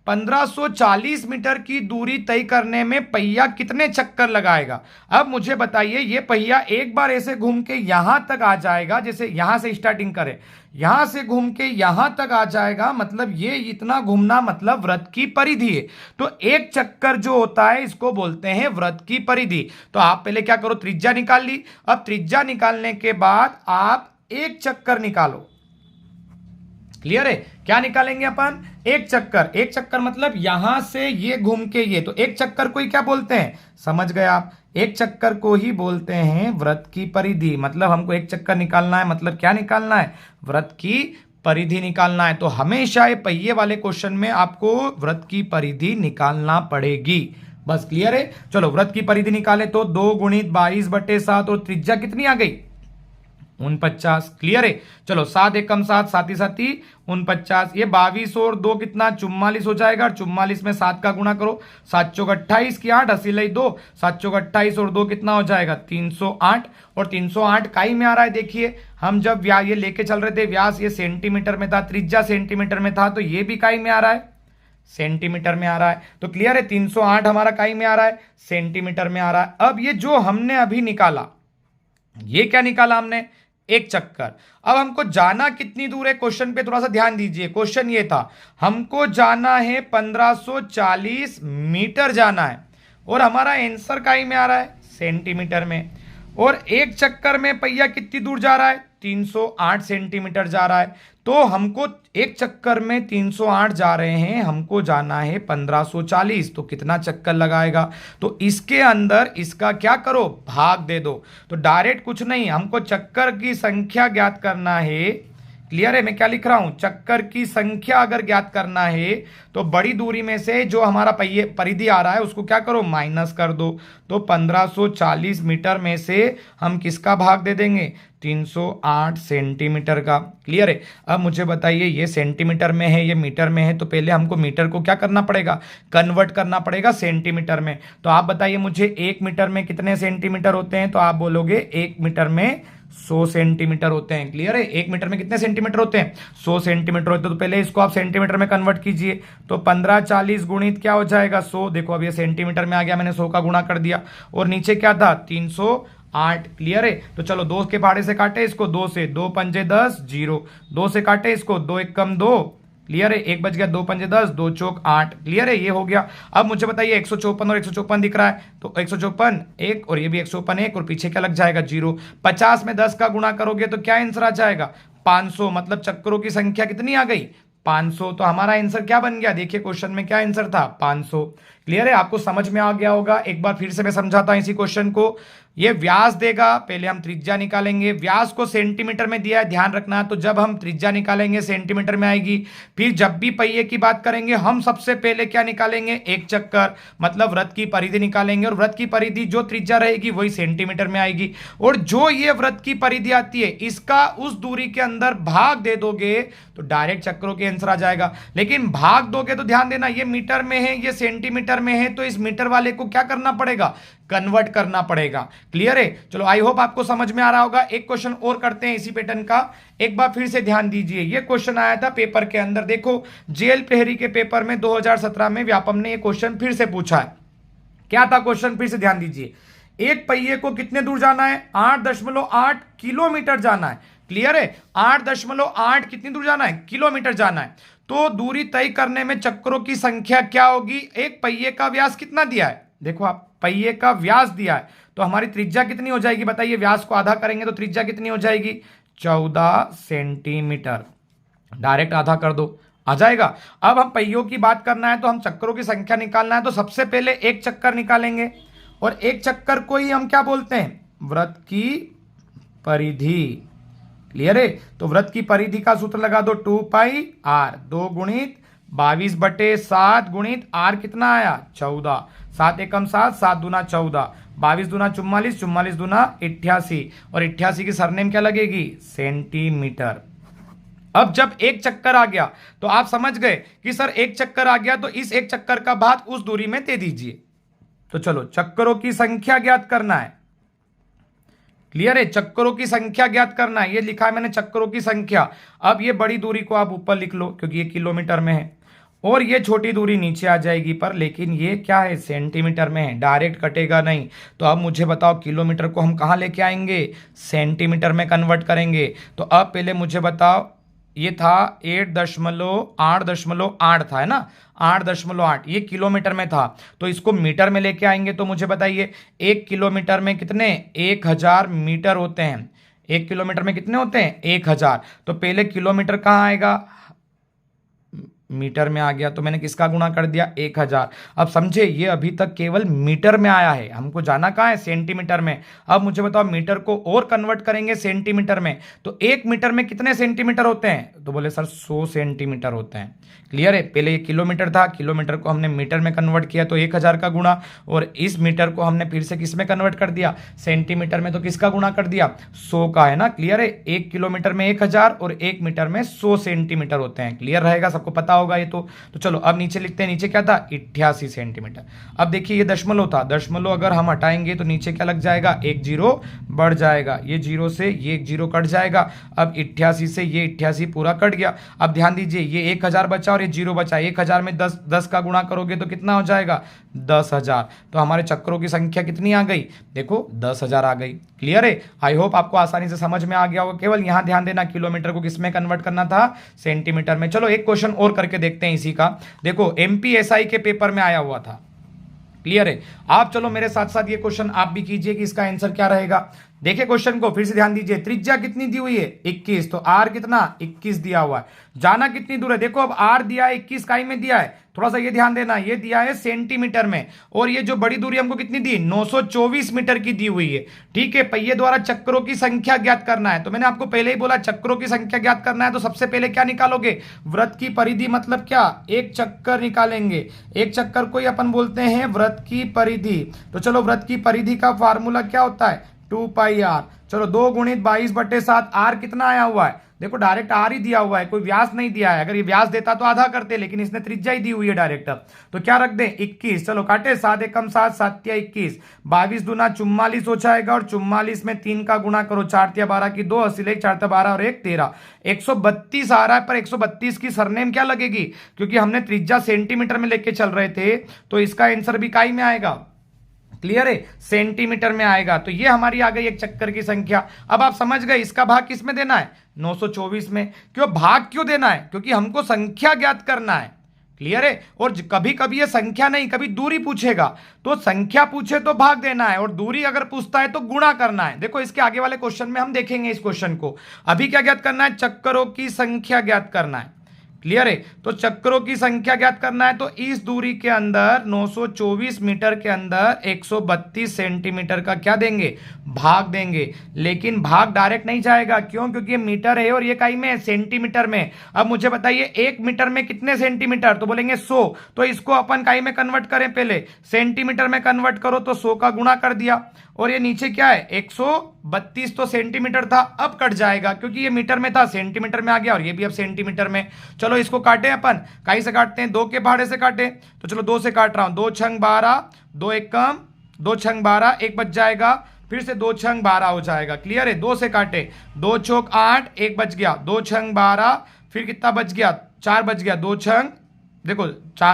1540 मीटर की दूरी तय करने में पहिया कितने चक्कर लगाएगा। अब मुझे बताइए, ये पहिया एक बार ऐसे घूम के यहां तक आ जाएगा, जैसे यहां से स्टार्टिंग करें, यहां से घूम के यहां तक आ जाएगा, मतलब ये इतना घूमना मतलब वृत्त की परिधि है। तो एक चक्कर जो होता है इसको बोलते हैं वृत्त की परिधि। तो आप पहले क्या करो, त्रिज्या निकाल ली। अब त्रिज्या निकालने के बाद आप एक चक्कर निकालो। क्लियर है। क्या निकालेंगे अपन, एक चक्कर। एक चक्कर मतलब यहां से ये घूम के ये, तो एक चक्कर को ही क्या बोलते हैं, समझ गए आप, एक चक्कर को ही बोलते हैं वृत्त की परिधि। मतलब हमको एक चक्कर निकालना है, मतलब क्या निकालना है, वृत्त की परिधि निकालना है। तो हमेशा ये पहिए वाले क्वेश्चन में आपको वृत्त की परिधि निकालना पड़ेगी। बस क्लियर है। चलो वृत्त की परिधि निकाले तो 2 गुणित 22/7 और त्रिज्या कितनी आ गई, 49। क्लियर है। चलो 7 एकम 7, साथ ही 49, ये 22 और 2 कितना 44 हो जाएगा। 44 में 7 का गुणा करो, 7 चौक 28 की 8, 80 लई 2, 7 चौक 28 और 2 कितना हो जाएगा, 308। और 308 काई में आ रहा है। देखिए हम जब ये लेके चल रहे थे, व्यास ये सेंटीमीटर में था, त्रिज्या सेंटीमीटर में था, तो ये भी काई में आ रहा है, सेंटीमीटर में आ रहा है। तो क्लियर है, 308 हमारा काई में आ रहा है, सेंटीमीटर में आ रहा है। अब ये जो हमने अभी निकाला, ये क्या निकाला हमने, एक चक्कर। अब हमको जाना कितनी दूर है, क्वेश्चन पे थोड़ा सा ध्यान दीजिए। क्वेश्चन ये था, हमको जाना है 1540 मीटर जाना है और हमारा आंसर काई में आ रहा है, सेंटीमीटर में। और एक चक्कर में पहिया कितनी दूर जा रहा है, 308 सेंटीमीटर जा रहा है। तो हमको एक चक्कर में 308 जा रहे हैं, हमको जाना है 1540, तो कितना चक्कर लगाएगा। तो इसके अंदर इसका क्या करो, भाग दे दो। तो डायरेक्ट कुछ नहीं, हमको चक्कर की संख्या ज्ञात करना है। क्लियर है। मैं क्या लिख रहा हूं, चक्कर की संख्या अगर ज्ञात करना है तो बड़ी दूरी में से जो हमारा पहिए परिधि आ रहा है उसको क्या करो, माइनस कर दो। तो 1540 मीटर में से हम किसका भाग दे देंगे, 308 सेंटीमीटर का। क्लियर है। अब मुझे बताइए, ये सेंटीमीटर में है, ये मीटर में है, तो पहले हमको मीटर को क्या करना पड़ेगा, कन्वर्ट करना पड़ेगा सेंटीमीटर में। तो आप बताइए मुझे 1 मीटर में कितने सेंटीमीटर होते हैं, तो आप बोलोगे 1 मीटर में 100 सेंटीमीटर होते हैं। क्लियर है। 1 मीटर में कितने सेंटीमीटर होते हैं, 100 सेंटीमीटर होते हैं। तो पहले इसको आप सेंटीमीटर में कन्वर्ट कीजिए। तो 1540 गुणित क्या हो जाएगा, 100। देखो अब ये सेंटीमीटर में आ गया, मैंने 100 का गुणा कर दिया। और नीचे क्या था, 308। क्लियर है। तो चलो 2 के पहाड़े से काटे इसको, 2 से, 2 पंजे 10, 0, 2 से काटे इसको, 2 एकम 2। क्लियर है। 1 बच गया, 2 पंजे 10, 2 चौक 8। क्लियर है, ये हो गया। अब मुझे बताइए 154 और 154 दिख रहा है, तो 154 1 और ये भी 154 1 और पीछे क्या लग जाएगा, 0। 50 में 10 का गुणा करोगे तो क्या आंसर आ जाएगा, 500। मतलब चक्करों की संख्या कितनी आ गई, 500। तो हमारा आंसर क्या बन गया, देखिए क्वेश्चन में क्या आंसर था, 500। क्लियर है। आपको समझ में आ गया होगा। एक बार फिर से मैं समझाता हूं इसी क्वेश्चन को। ये व्यास देगा, पहले हम त्रिज्या निकालेंगे। व्यास को सेंटीमीटर में दिया है, ध्यान रखना। तो जब हम त्रिज्या निकालेंगे सेंटीमीटर में आएगी। फिर जब भी पहिए की बात करेंगे हम सबसे पहले क्या निकालेंगे, एक चक्कर, मतलब वृत्त की परिधि निकालेंगे। और वृत्त की परिधि जो त्रिज्या रहेगी वही सेंटीमीटर में आएगी। और जो ये वृत्त की परिधि आती है इसका उस दूरी के अंदर भाग दे दोगे तो डायरेक्ट चक्करों के आंसर आ जाएगा। लेकिन भाग दोगे तो ध्यान देना, ये मीटर में है, ये सेंटीमीटर में है, तो इस मीटर वाले को क्या करना पड़ेगा, कन्वर्ट करना पड़ेगा। क्लियर है। चलो आई होप आपको समझ में आ रहा होगा। एक क्वेश्चन और करते हैं इसी पैटर्न का। एक बार फिर से ध्यान दीजिए, ये क्वेश्चन आया था पेपर के अंदर। देखो जेएल प्रहरी के पेपर में 2017 में व्यापम ने ये क्वेश्चन फिर से पूछा है। क्या था क्वेश्चन, फिर से ध्यान दीजिए। एक पहिए को कितने दूर जाना है, 8.8 किलोमीटर जाना है। क्लियर है? 8.8 कितनी दूर जाना है? किलोमीटर जाना है। तो दूरी तय करने में चक्रों की संख्या क्या होगी? एक पहिए का व्यास कितना दिया है? देखो आप, पहिए का व्यास दिया है, तो हमारी त्रिज्या कितनी हो जाएगी बताइए? व्यास को आधा करेंगे तो त्रिज्या कितनी हो जाएगी? 14 सेंटीमीटर। डायरेक्ट आधा कर दो, आ जाएगा। अब हम पहियों की बात करना है तो हम चक्करों की संख्या निकालना है, तो सबसे पहले एक चक्कर निकालेंगे, और एक चक्कर को ही हम क्या बोलते हैं? वृत्त की परिधि। क्लियर है? तो वृत्त की परिधि का सूत्र लगा दो, 2πr, 2 गुणित 22/7 गुणित r कितना आया? 14। 7 एकम 7, 7 दूना 14, 22 दूना 44, 44 दूना 88, और 88 की सरनेम क्या लगेगी? सेंटीमीटर। अब जब एक चक्कर आ गया तो आप समझ गए कि सर एक चक्कर आ गया तो इस एक चक्कर का भाग उस दूरी में दे दीजिए। तो चलो चक्करों की संख्या ज्ञात करना है। क्लियर है? चक्करों की संख्या ज्ञात करना है, ये लिखा है मैंने चक्करों की संख्या। अब ये बड़ी दूरी को आप ऊपर लिख लो क्योंकि ये किलोमीटर में है, और ये छोटी दूरी नीचे आ जाएगी पर, लेकिन ये क्या है? सेंटीमीटर में है, डायरेक्ट कटेगा नहीं। तो अब मुझे बताओ किलोमीटर को हम कहाँ लेके आएंगे? सेंटीमीटर में कन्वर्ट करेंगे। तो अब पहले मुझे बताओ, ये था 8.8 था, है ना? 8.8 ये किलोमीटर में था, तो इसको मीटर में लेके आएंगे तो मुझे बताइए 1 किलोमीटर में कितने? 1000 मीटर होते हैं। 1 किलोमीटर में कितने होते हैं? 1000। तो पहले किलोमीटर कहाँ आएगा? मीटर में आ गया, तो मैंने किसका गुणा कर दिया? 1000। अब समझे, ये अभी तक केवल मीटर में आया है, हमको जाना कहाँ है? सेंटीमीटर में। अब मुझे बताओ मीटर को और कन्वर्ट करेंगे सेंटीमीटर में, तो 1 मीटर में कितने सेंटीमीटर होते हैं? तो बोले सर 100 सेंटीमीटर होते हैं। क्लियर है? पहले ये किलोमीटर था, किलोमीटर को हमने मीटर में कन्वर्ट किया तो 1000 का गुणा, और इस मीटर को हमने फिर से किस में कन्वर्ट कर दिया? सेंटीमीटर में। तो किसका गुणा कर दिया? 100 का, है ना? क्लियर है? 1 किलोमीटर में 1000 और 1 मीटर में 100 सेंटीमीटर होते हैं। क्लियर रहेगा? सबको पता होगा ये तो चलो अब नीचे लिखते हैं। नीचे क्या था? 88 सेंटीमीटर। अब देखिए ये दशमलव था, दशमलव अगर हम हटाएंगे तो नीचे क्या लग जाएगा? एक जीरो बढ़ जाएगा, ये जीरो से ये एक जीरो कट जाएगा। अब 88 से ये 88 पूरा कट गया। अब ध्यान दीजिए, ये 1000 बचा और ये जीरो बचा। 1000 में 10 का गुणा करोगे तो कितना हो जाएगा? 10,000। तो हमारे चक्रों की संख्या कितनी आ गई? देखो 10,000 आ गई। क्लियर है? आई होप आपको आसानी से समझ में आ गया होगा। केवल यहां ध्यान देना, किलोमीटर को किसमें कन्वर्ट करना था? सेंटीमीटर में। चलो एक क्वेश्चन और करके देखते हैं इसी का। देखो एमपीएसआई के पेपर में आया हुआ था। क्लियर है? आप चलो मेरे साथ साथ ये क्वेश्चन आप भी कीजिए कि इसका आंसर क्या रहेगा। देखिए क्वेश्चन को फिर से ध्यान दीजिए। त्रिज्या कितनी दी हुई है? 21, तो आर कितना? 21 दिया हुआ है। जाना कितनी दूर है? देखो अब आर दिया है 21, काई में दिया है? थोड़ा सा ये ध्यान देना, ये दिया है सेंटीमीटर में, और ये जो बड़ी दूरी हमको कितनी दी? 924 मीटर की दी हुई है। ठीक है? पहिए द्वारा चक्रों की संख्या ज्ञात करना है। तो मैंने आपको पहले ही बोला चक्रों की संख्या ज्ञात करना है, तो सबसे पहले क्या निकालोगे? वृत्त की परिधि, मतलब क्या? एक चक्कर निकालेंगे। एक चक्कर को ही अपन बोलते हैं वृत्त की परिधि। तो चलो वृत्त की परिधि का फार्मूला क्या होता है? 2πr। चलो 2 गुणित 22/7, आर कितना आया हुआ है? देखो डायरेक्ट आर ही दिया हुआ है, कोई व्यास नहीं दिया है। अगर ये व्यास देता तो आधा करते, लेकिन इसने त्रिज्या ही दी हुई है डायरेक्ट। तो क्या रख दें? 21। चलो काटे, 7 एकम 7, 7 या 21, 22 दूना 44 हो जाएगा, और 44 में 3 का गुणा करो, 4 या 12 की 2, 80 4 12 और 1 13, 132 आ रहा है। पर 132 की सरनेम क्या लगेगी? क्योंकि हमने त्रिज्या सेंटीमीटर में लेके चल रहे थे, तो इसका आंसर भी काई में आएगा? क्लियर है? सेंटीमीटर में आएगा। तो ये हमारी आ गई एक चक्कर की संख्या। अब आप समझ गए इसका भाग किस में देना है? 924 में। क्यों भाग क्यों देना है? क्योंकि हमको संख्या ज्ञात करना है। क्लियर है? और कभी कभी ये संख्या नहीं, कभी दूरी पूछेगा, तो संख्या पूछे तो भाग देना है, और दूरी अगर पूछता है तो गुणा करना है। देखो इसके आगे वाले क्वेश्चन में हम देखेंगे इस क्वेश्चन को। अभी क्या ज्ञात करना है? चक्करों की संख्या ज्ञात करना है। क्लियर है? तो चक्रों की संख्या ज्ञात करना है, तो इस दूरी के अंदर 924 मीटर के अंदर 132 सेंटीमीटर का क्या देंगे? भाग देंगे। लेकिन भाग डायरेक्ट नहीं जाएगा, क्यों? क्योंकि ये मीटर है और ये काई में है? सेंटीमीटर में। अब मुझे बताइए 1 मीटर में कितने सेंटीमीटर? तो बोलेंगे 100। तो इसको अपन काई में कन्वर्ट करें? पहले सेंटीमीटर में कन्वर्ट करो, तो 100 का गुणा कर दिया, और ये नीचे क्या है? 132 तो सेंटीमीटर था, अब कट जाएगा क्योंकि ये मीटर में था, सेंटीमीटर में आ गया, और ये भी अब सेंटीमीटर में। चलो इसको काटे अपन, काई से काटते हैं? 2 के पहाड़े से काटे, तो चलो 2 से काट रहा हूं। 2 छंग 12, 2 एकम 2 छंग 12, एक बच जाएगा, फिर से 2 छंग 12 हो जाएगा। क्लियर है? 2 से काटे, 2 चौक 8, एक बच गया, 2 छंग 12, फिर कितना बच गया? 4 बच गया, 2 छंग, देखो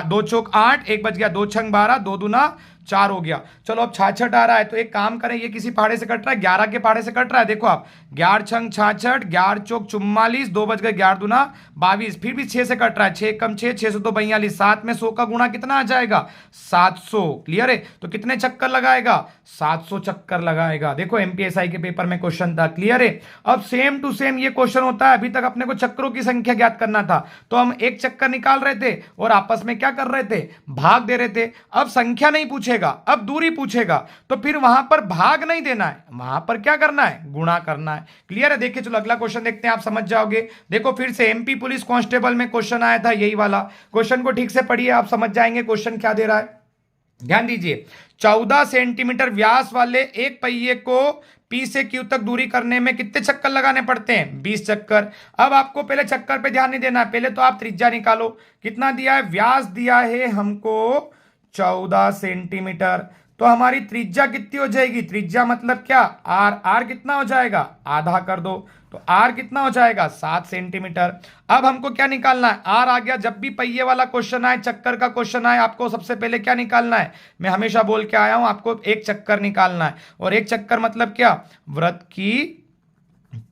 2 चौक 8, एक बच गया, 2 छंग 12, 2 दूना 4 हो गया। चलो अब 66 आ रहा है, तो एक काम करें, ये किसी पहाड़े से कट रहा है, 11 के पहाड़े से कट रहा है। देखो आप, 11 छंग 66, 11 चौक 44, 2 बज गए, 11 दूना 22, फिर भी 6 से कट रहा है, 6 कम 6, 6 से 2 42, 7 में 100 का गुणा कितना आ जाएगा, 700। क्लियर है? तो कितने चक्कर लगाएगा, 700 चक्कर लगाएगा। देखो एमपीएसआई के पेपर में क्वेश्चन था। क्लियर है? अब सेम टू सेम ये क्वेश्चन होता है। अभी तक अपने को चक्रों की संख्या ज्ञात करना था, तो हम एक चक्कर निकाल रहे थे और आपस में क्या कर रहे थे, भाग दे रहे थे। अब संख्या नहीं पूछेगा, अब दूरी पूछेगा, तो फिर वहां पर भाग नहीं देना है, वहां पर क्या करना है, गुणा करना है। क्लियर है? देखिए, चलो अगला क्वेश्चन देखते हैं, आप समझ जाओगे। देखो फिर से एमपी पुलिस कांस्टेबल में क्वेश्चन आया था, यही वाला। क्वेश्चन को ठीक से पढ़िए, आप समझ जाएंगे क्वेश्चन क्या दे रहा है। ध्यान दीजिए, 14 सेंटीमीटर व्यास वाले एक पहिए को P से Q तक दूरी करने में कितने चक्कर लगाने पड़ते हैं, 20 चक्कर। अब आपको पहले चक्कर पे ध्यान नहीं देना है, पहले तो आप त्रिज्या निकालो। कितना दिया है, व्यास दिया है हमको 14 सेंटीमीटर, तो हमारी त्रिज्या कितनी हो जाएगी, त्रिज्या मतलब क्या, आर। आर कितना हो जाएगा, आधा कर दो, तो आर कितना हो जाएगा, 7 सेंटीमीटर। अब हमको क्या निकालना है, आर आ गया। जब भी पहिए वाला क्वेश्चन आए, चक्कर का क्वेश्चन आए, आपको सबसे पहले क्या निकालना है, मैं हमेशा बोल के आया हूं, आपको एक चक्कर निकालना है। और एक चक्कर मतलब क्या, वृत्त की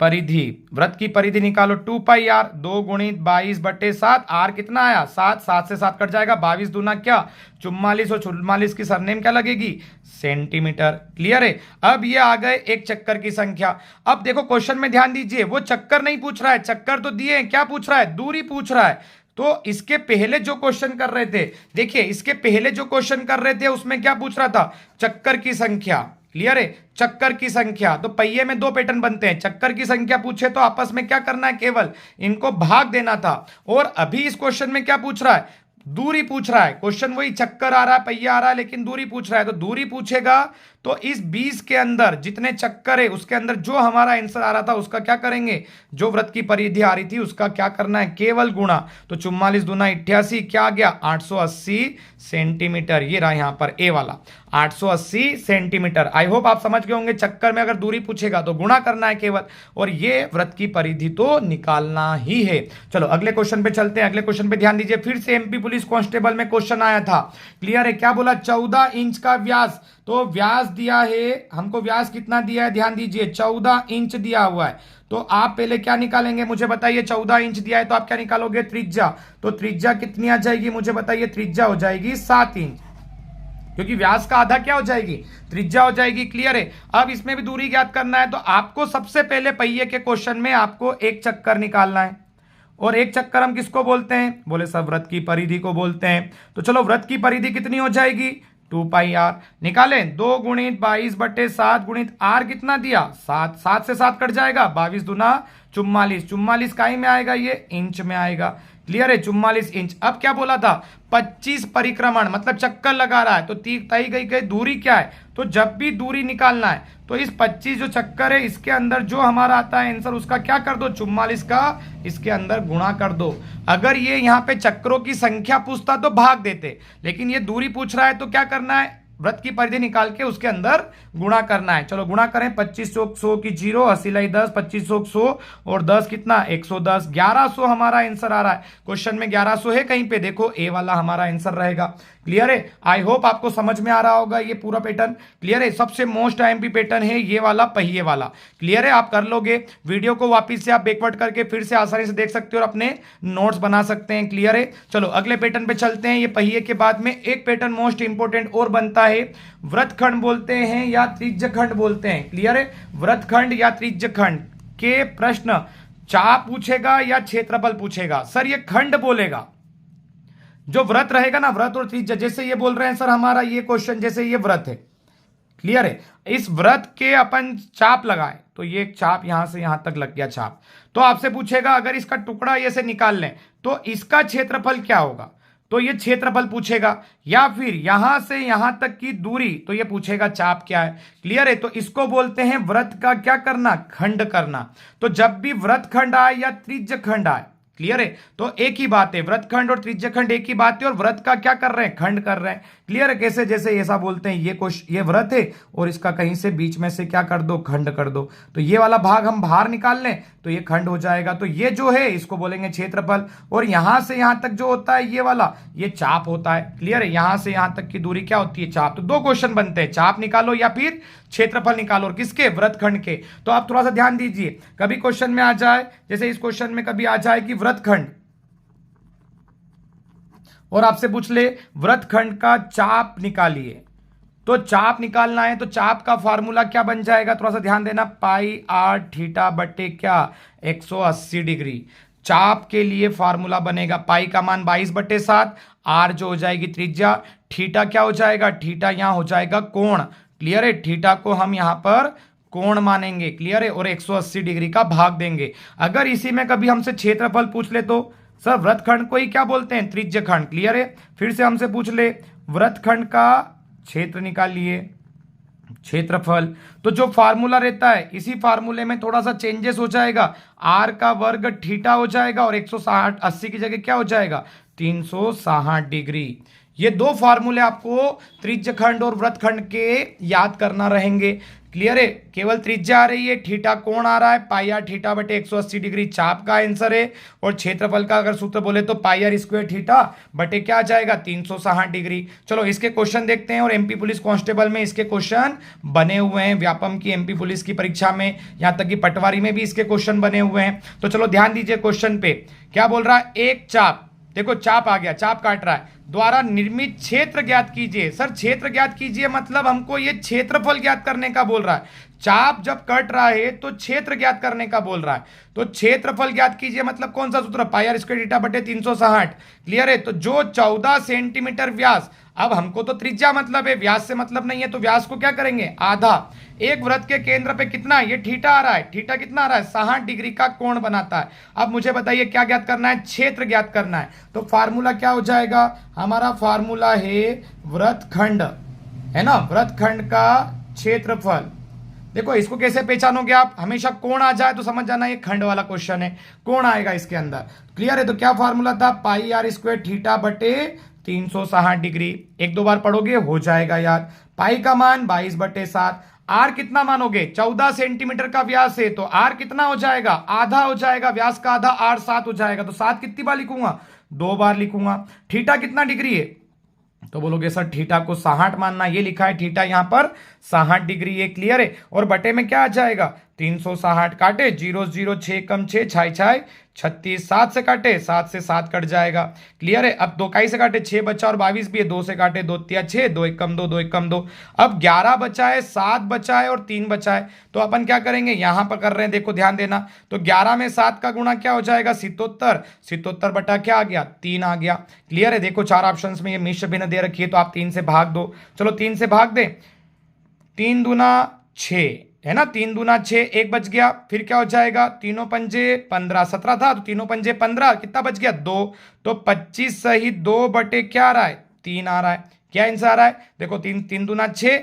परिधि। वृत्त की परिधि निकालो, 2 पाई आर, 2 गुणित 22/7। आर कितना आया, 7, 7 से 7 कट जाएगा, 22 दूना क्या, 44, और 44 की सरनेम क्या लगेगी, सेंटीमीटर। क्लियर है? अब ये आ गए एक चक्कर की संख्या। अब देखो क्वेश्चन में ध्यान दीजिए, वो चक्कर नहीं पूछ रहा है, चक्कर तो दिए हैं, क्या पूछ रहा है, दूरी पूछ रहा है। तो इसके पहले जो क्वेश्चन कर रहे थे, देखिए इसके पहले जो क्वेश्चन कर रहे थे उसमें क्या पूछ रहा था, चक्कर की संख्या। क्लियर है? चक्कर की संख्या, तो पहिए में 2 पैटर्न बनते हैं, चक्कर की संख्या पूछे तो आपस में क्या करना है, केवल इनको भाग देना था। और अभी इस क्वेश्चन में क्या पूछ रहा है, दूरी पूछ रहा है। क्वेश्चन वही, चक्कर आ रहा है, पहिया आ रहा है, लेकिन दूरी पूछ रहा है। तो दूरी पूछेगा तो इस 20 के अंदर जितने चक्कर है उसके अंदर जो हमारा आंसर आ रहा था उसका क्या करेंगे, जो वृत्त की परिधि आ रही थी उसका क्या करना है, केवल गुणा। तो 44 दूना 88, क्या आ गया, 880 सेंटीमीटर। ये रहा यहां पर ए वाला, 880 सेंटीमीटर। आई होप आप समझ गए होंगे, चक्कर में अगर दूरी पूछेगा तो गुणा करना है केवल, और ये वृत्त की परिधि तो निकालना ही है। चलो अगले क्वेश्चन पे चलते हैं। अगले क्वेश्चन पे ध्यान दीजिए, फिर से एमपी पुलिस कांस्टेबल में क्वेश्चन आया था। क्लियर है? क्या बोला, 14 इंच का व्यास, तो व्यास दिया है हमको, व्यास कितना दिया है, ध्यान दीजिए 14 इंच दिया हुआ है। तो आप पहले क्या निकालेंगे, मुझे बताइए, 14 इंच दिया है तो आप क्या निकालोगे, त्रिज्या। तो त्रिज्या कितनी आ जाएगी, मुझे बताइए, त्रिज्या हो जाएगी 7 इंच, क्योंकि व्यास का आधा क्या हो जाएगी, त्रिज्या हो जाएगी। क्लियर है? अब इसमें भी दूरी ज्ञात करना है, तो आपको सबसे पहले पहिए के क्वेश्चन में आपको एक चक्कर निकालना है। और एक चक्कर हम किसको बोलते हैं, बोले सब वृत्त की परिधि को बोलते हैं। तो चलो वृत्त की परिधि कितनी हो जाएगी, 2 पाई आर। निकालें, 2 गुणित 22/7 गुणित आर कितना दिया, 7, 7 से 7 कट जाएगा, 22 दूना 44, 44 काई में आएगा, ये इंच में आएगा। क्लियर है? 44 इंच। अब क्या बोला था, 25 परिक्रमण, मतलब चक्कर लगा रहा है, तो तय गई दूरी क्या है। तो जब भी दूरी निकालना है तो इस 25 जो चक्कर है इसके अंदर जो हमारा आता है आंसर उसका क्या कर दो, 44 का इसके अंदर गुणा कर दो। अगर ये यहाँ पे चक्रों की संख्या पूछता तो भाग देते, लेकिन ये दूरी पूछ रहा है तो क्या करना है, वृत्त की परिधि निकाल के उसके अंदर गुणा करना है। चलो गुणा करें, 25 चौक 100 की 0, 80 लाई 10, 25 चौक 100 और 10 कितना, 110, 1100 हमारा आंसर आ रहा है। क्वेश्चन में 1100 है कहीं पे, देखो ए वाला हमारा आंसर रहेगा। क्लियर है? आई होप आपको समझ में आ रहा होगा ये पूरा पैटर्न। क्लियर है? सबसे मोस्ट आईएमपी पैटर्न है ये वाला, पहिए वाला। क्लियर है? आप कर लोगे, वीडियो को वापिस से आप बैकवर्ड करके फिर से आसानी से देख सकते हो और अपने नोट्स बना सकते हैं। क्लियर है? चलो अगले पैटर्न पे चलते हैं। ये पहिए के बाद में एक पैटर्न मोस्ट इंपोर्टेंट और बनता है, वृत्तखंड बोलते हैं या त्रिज्यखंड बोलते हैं। क्लियर है? वृत्तखंड या त्रिज्यखंड के प्रश्न चाप पूछेगा या क्षेत्रफल पूछेगा, सर ये खंड बोलेगा। जो व्रत रहेगा ना, व्रत और त्रिज्या, जैसे ये बोल रहे हैं सर हमारा ये क्वेश्चन, जैसे ये व्रत है। क्लियर है? इस व्रत के अपन चाप लगाए तो ये चाप यहां से यहां तक लग गया चाप, तो आपसे पूछेगा अगर इसका टुकड़ा ये से निकाल लें तो इसका क्षेत्रफल क्या होगा, तो ये क्षेत्रफल पूछेगा। या फिर यहां से यहां तक की दूरी, तो ये पूछेगा चाप क्या है। क्लियर है? तो इसको बोलते हैं व्रत का क्या करना, खंड करना। तो जब भी व्रत खंड आए या त्रिज्य खंड आए, क्लियर है, तो एक ही बात है, व्रत खंड और त्रिज्य खंड एक ही बात है, और व्रत का क्या कर रहे हैं, खंड कर रहे हैं। क्लियर है? कैसे, जैसे ऐसा बोलते हैं ये व्रत है और इसका कहीं से बीच में से क्या कर दो, खंड कर दो। तो ये वाला भाग हम बाहर निकाल लें तो ये खंड हो जाएगा। तो ये जो है इसको बोलेंगे क्षेत्रफल। और यहां से यहां तक जो होता है ये वाला, ये चाप होता है। क्लियर है, यहां से यहां तक की दूरी क्या होती है, चाप। तो दो क्वेश्चन बनते हैं, चाप निकालो या फिर क्षेत्रफल निकालो। और किसके, वृत्तखंड के। तो आप थोड़ा सा ध्यान दीजिए, कभी क्वेश्चन में आ जाए, जैसे इस क्वेश्चन में कभी आ जाए कि वृत्तखंड, और आपसे पूछ ले वृत्तखंड का चाप निकालिए, तो चाप निकालना है तो चाप का फार्मूला क्या बन जाएगा, थोड़ा सा ध्यान देना, पाई आर थीटा बटे क्या, 180 डिग्री। चाप के लिए फार्मूला बनेगा, पाई का मान 22/7, आर जो हो जाएगी त्रिज्या, थीटा क्या हो जाएगा, थीटा यहां हो जाएगा कोण। क्लियर है, थीटा को हम यहां पर कोण मानेंगे। क्लियर है, और 180 डिग्री का भाग देंगे। अगर इसी में कभी हमसे क्षेत्रफल पूछ ले तो सर वृत्तखंड को ही क्या बोलते हैं, त्रिज्यखंड। क्लियर है, फिर से हमसे पूछ ले वृत्तखंड का क्षेत्र निकालिए, क्षेत्रफल, तो जो फार्मूला रहता है इसी फार्मूले में थोड़ा सा चेंजेस हो जाएगा, आर का वर्ग थीटा हो जाएगा और 180 की जगह क्या हो जाएगा, 360 डिग्री। ये दो फार्मूले आपको त्रिज्यखंड और वृत्तखंड के याद करना रहेंगे। क्लियर है, केवल त्रिज्या आ रही है, थीटा कोण आ रहा है, पाई आर थीटा बटे 180 डिग्री चाप का आंसर है। और क्षेत्रफल का अगर सूत्र बोले तो पाई आर स्क्वायर थीटा बटे क्या आ जाएगा, 360 डिग्री। चलो इसके क्वेश्चन देखते हैं, और एमपी पुलिस कांस्टेबल में इसके क्वेश्चन बने हुए हैं, व्यापम की एमपी पुलिस की परीक्षा में, यहां तक कि पटवारी में भी इसके क्वेश्चन बने हुए हैं। तो चलो ध्यान दीजिए क्वेश्चन पे, क्या बोल रहा है, एक चाप, देखो चाप आ गया, चाप काट रहा है, द्वारा निर्मित क्षेत्र ज्ञात कीजिए। सर क्षेत्र ज्ञात कीजिए मतलब हमको ये क्षेत्रफल ज्ञात करने का बोल रहा है। चाप जब कट रहा है तो क्षेत्र ज्ञात करने का बोल रहा है, तो क्षेत्रफल ज्ञात कीजिए मतलब कौन सा सूत्र, पाई आर स्क्वायर थीटा बटे 360। क्लियर है, तो जो 14 सेंटीमीटर व्यास, अब हमको तो त्रिज्या मतलब है, व्यास से मतलब नहीं है, तो व्यास को क्या करेंगे, आधा। एक वृत्त के केंद्र पे कितना, ये थीटा आ रहा है, थीटा कितना आ रहा है, 60 डिग्री का कोण बनाता है। अब मुझे बताइए क्या ज्ञात करना है, क्षेत्र ज्ञात करना है। तो फार्मूला क्या हो जाएगा, हमारा फार्मूला है वृत्तखंड, है ना, वृत्तखंड का क्षेत्रफल। देखो इसको कैसे पहचानोगे आप, हमेशा कोण आ जाए तो समझ जाना ये खंड वाला क्वेश्चन है, कोण आएगा इसके अंदर। क्लियर है, तो क्या फार्मूला था, पाई आर स्क्वायर थीटा बटे 360 डिग्री। एक दो बार पढ़ोगे हो जाएगा यार। पाई का मान 22/7, आर कितना मानोगे, 14 सेंटीमीटर का व्यास है, तो आर कितना हो जाएगा, आधा हो जाएगा, व्यास का आधा, आर 7 हो जाएगा। तो 7 कितनी बार लिखूंगा, 2 बार लिखूंगा। थीटा कितना डिग्री है, तो बोलोगे सर थीटा को 60 मानना, ये लिखा है थीटा यहां पर 60 डिग्री है। क्लियर है, और बटे में क्या आ जाएगा, 360, काटे 0 0 6 कम 6 6 36, 7 से काटे 7 से 7 कट जाएगा। क्लियर है, अब 2 इकाई से काटे 6 बचा और 22 भी है, 2 से काटे 2 तिया 6, 2 1 कम 2, 2 1 कम 2। अब 11 बचा है, 7 बचा है और 3 बचा है, तो अपन क्या करेंगे, यहां पर कर रहे हैं, देखो ध्यान देना, तो 11 में 7 का गुणा क्या हो जाएगा, 77, 77 बटा क्या आ गया, 3 आ गया। क्लियर है, देखो 4 ऑप्शंस में ये मिश्र भिन्न दे रखी है, तो आप 3 से भाग दो। चलो 3 से भाग दे, 3 दूना 6 है ना, 3 दूना 6, 1 बच गया, फिर क्या हो जाएगा, तीनों पंजे 15, 17 था तो तीनों पंजे 15, कितना बच गया, 2, तो 25 सही 2 बटे क्या आ रहा है, 3 आ रहा है। क्या आंसर आ रहा है, देखो 3 दूना 6,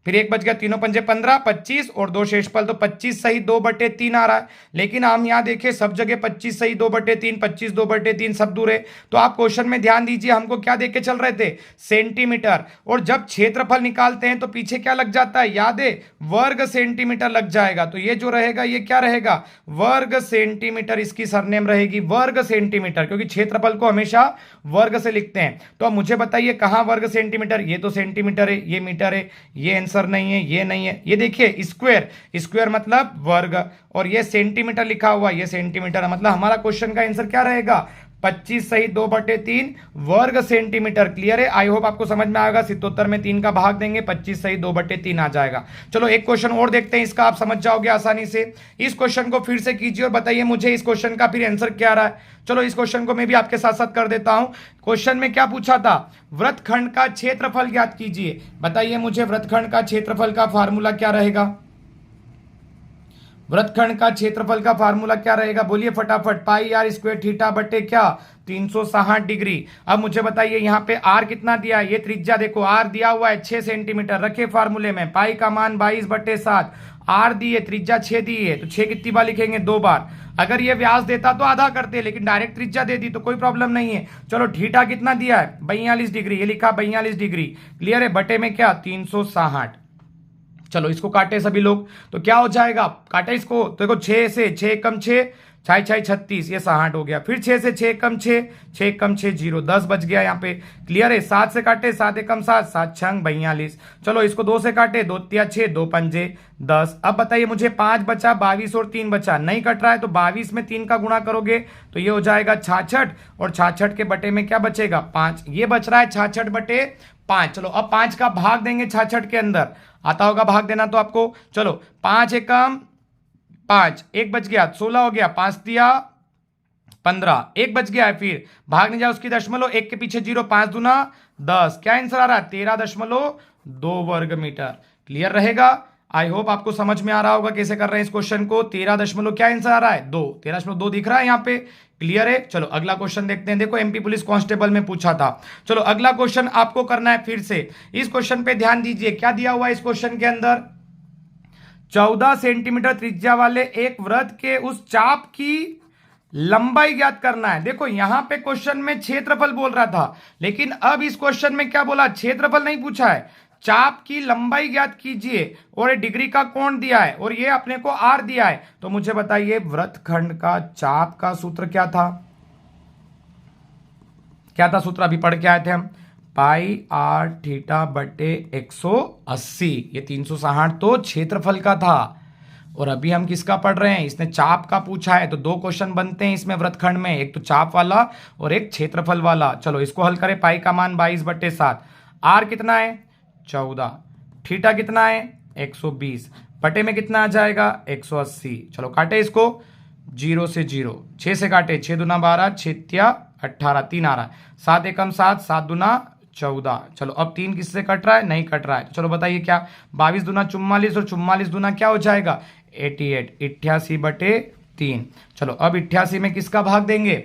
फिर 1 बच गया, तीनों पंजे 15, 25 और 2 शेषफल, तो 25 सही 2/3 आ रहा है। लेकिन हम यहां देखें सब जगह 25 सही 2/3, 25 2/3 सब दूर है। तो आप क्वेश्चन में ध्यान दीजिए, हमको क्या देख के चल रहे थे, सेंटीमीटर, और जब क्षेत्रफल निकालते हैं तो पीछे क्या लग जाता है, याद है, वर्ग सेंटीमीटर लग जाएगा। तो ये जो रहेगा ये क्या रहेगा, वर्ग सेंटीमीटर, इसकी सरनेम रहेगी वर्ग सेंटीमीटर, क्योंकि क्षेत्रफल को हमेशा वर्ग से लिखते हैं। तो अब मुझे बताइए कहां वर्ग सेंटीमीटर, ये तो सेंटीमीटर है, ये मीटर है, ये आंसर नहीं है, ये नहीं है। ये देखिए स्क्वायर, स्क्वायर मतलब वर्ग, और ये सेंटीमीटर लिखा हुआ, ये सेंटीमीटर, मतलब हमारा क्वेश्चन का आंसर क्या रहेगा, 25 सही 2/3 वर्ग सेंटीमीटर। क्लियर है, आई होप आपको समझ में आएगा। 77 में 3 का भाग देंगे, 25 सही 2/3 आ जाएगा। चलो एक क्वेश्चन और देखते हैं, इसका आप समझ जाओगे आसानी से। इस क्वेश्चन को फिर से कीजिए और बताइए मुझे इस क्वेश्चन का फिर आंसर क्या आ रहा है। चलो इस क्वेश्चन को मैं भी आपके साथ साथ कर देता हूं। क्वेश्चन में क्या पूछा था, वृत्तखंड का क्षेत्रफल ज्ञात कीजिए। बताइए मुझे वृत्तखंड का क्षेत्रफल का फार्मूला क्या रहेगा, वृत्तखंड का क्षेत्रफल का फार्मूला क्या रहेगा, बोलिए फटाफट, पाई आर स्क्वायर थीटा बटे क्या, 360 डिग्री। अब मुझे बताइए यहाँ पे आर कितना दिया है, ये त्रिज्या देखो आर दिया हुआ है 6 सेंटीमीटर, रखे फार्मूले में, पाई का मान 22/7, आर दी है, त्रिज्या 6 दी है, तो 6 कितनी बार लिखेंगे, 2 बार। अगर ये व्यास देता तो आधा करते, लेकिन डायरेक्ट त्रिज्या दे दी तो कोई प्रॉब्लम नहीं है। चलो थीटा कितना दिया है, 42 डिग्री, ये लिखा 42 डिग्री। क्लियर है, बटे में क्या, 360। चलो इसको काटे सभी लोग तो क्या हो जाएगा, काटे इसको तो देखो 6 से 6 कम 6, 6 6 36, ये 60 हो गया। फिर 6 से 6 कम 6, 6 कम 6 0, 10 बच गया यहाँ पे। क्लियर है। 7 से काटे 7 एकम 7, 7 छंग 42। चलो इसको 2 से काटे, 2 तिया 6, 2 पंजे 10। अब बताइए मुझे 5 बचा, 22 और 3 बचा, नहीं कट रहा है तो 22 में 3 का गुणा करोगे तो ये हो जाएगा 66, और 66 के बटे में क्या बचेगा 5, ये बच रहा है 66 बटे 5। चलो अब 5 का भाग देंगे 66 के अंदर, आता होगा भाग देना तो आपको। चलो 5 एकम 5, एक बच गया 16 हो गया, 5 दिया 15, एक बच गया है। फिर भाग नहीं जाए उसकी दशमलव, एक के पीछे 0, 5 दूना 10, क्या आंसर आ रहा है 13.2 वर्ग मीटर। क्लियर रहेगा। आई होप आपको समझ में आ रहा होगा कैसे कर रहे हैं इस क्वेश्चन को। 13 क्या आंसर आ रहा है 2, 13.2 दिख रहा है यहाँ पे। क्लियर है। चलो अगला क्वेश्चन देखते हैं। देखो एमपी पुलिस कांस्टेबल में पूछा था। चलो अगला क्वेश्चन आपको करना है फिर से। इस क्वेश्चन पे ध्यान दीजिए, क्या दिया हुआ है इस क्वेश्चन के अंदर, 14 सेंटीमीटर त्रिज्या वाले एक वृत्त के उस चाप की लंबाई ज्ञात करना है। देखो यहां पे क्वेश्चन में क्षेत्रफल बोल रहा था, लेकिन अब इस क्वेश्चन में क्या बोला, क्षेत्रफल नहीं पूछा है, चाप की लंबाई ज्ञात कीजिए, और डिग्री का कोण दिया है, और ये अपने को आर दिया है। तो मुझे बताइए वृत्तखंड का चाप का सूत्र क्या था, क्या था सूत्र, अभी पढ़ के आए थे हम, पाई आर थीटा बटे 180। ये 360 तो क्षेत्रफल का था, और अभी हम किसका पढ़ रहे हैं, इसने चाप का पूछा है। तो 2 क्वेश्चन बनते हैं इसमें वृत्तखंड में, एक तो चाप वाला और एक क्षेत्रफल वाला। चलो इसको हल करें। पाई का मान 22/7, आर कितना है 14, थीटा कितना है 120, बटे में कितना आ जाएगा 180। चलो काटे इसको, 0 से 0, 6 से काटे, 6 दूना 12, 6 तिया 18, 3 आ रहा है, 7 एकम 7, 7 दूना 14। चलो अब 3 किससे कट रहा है, नहीं कट रहा है। चलो बताइए क्या, 22 दूना 44, और 44 दूना क्या हो जाएगा 88, 88/3। चलो अब 88 में किसका भाग देंगे,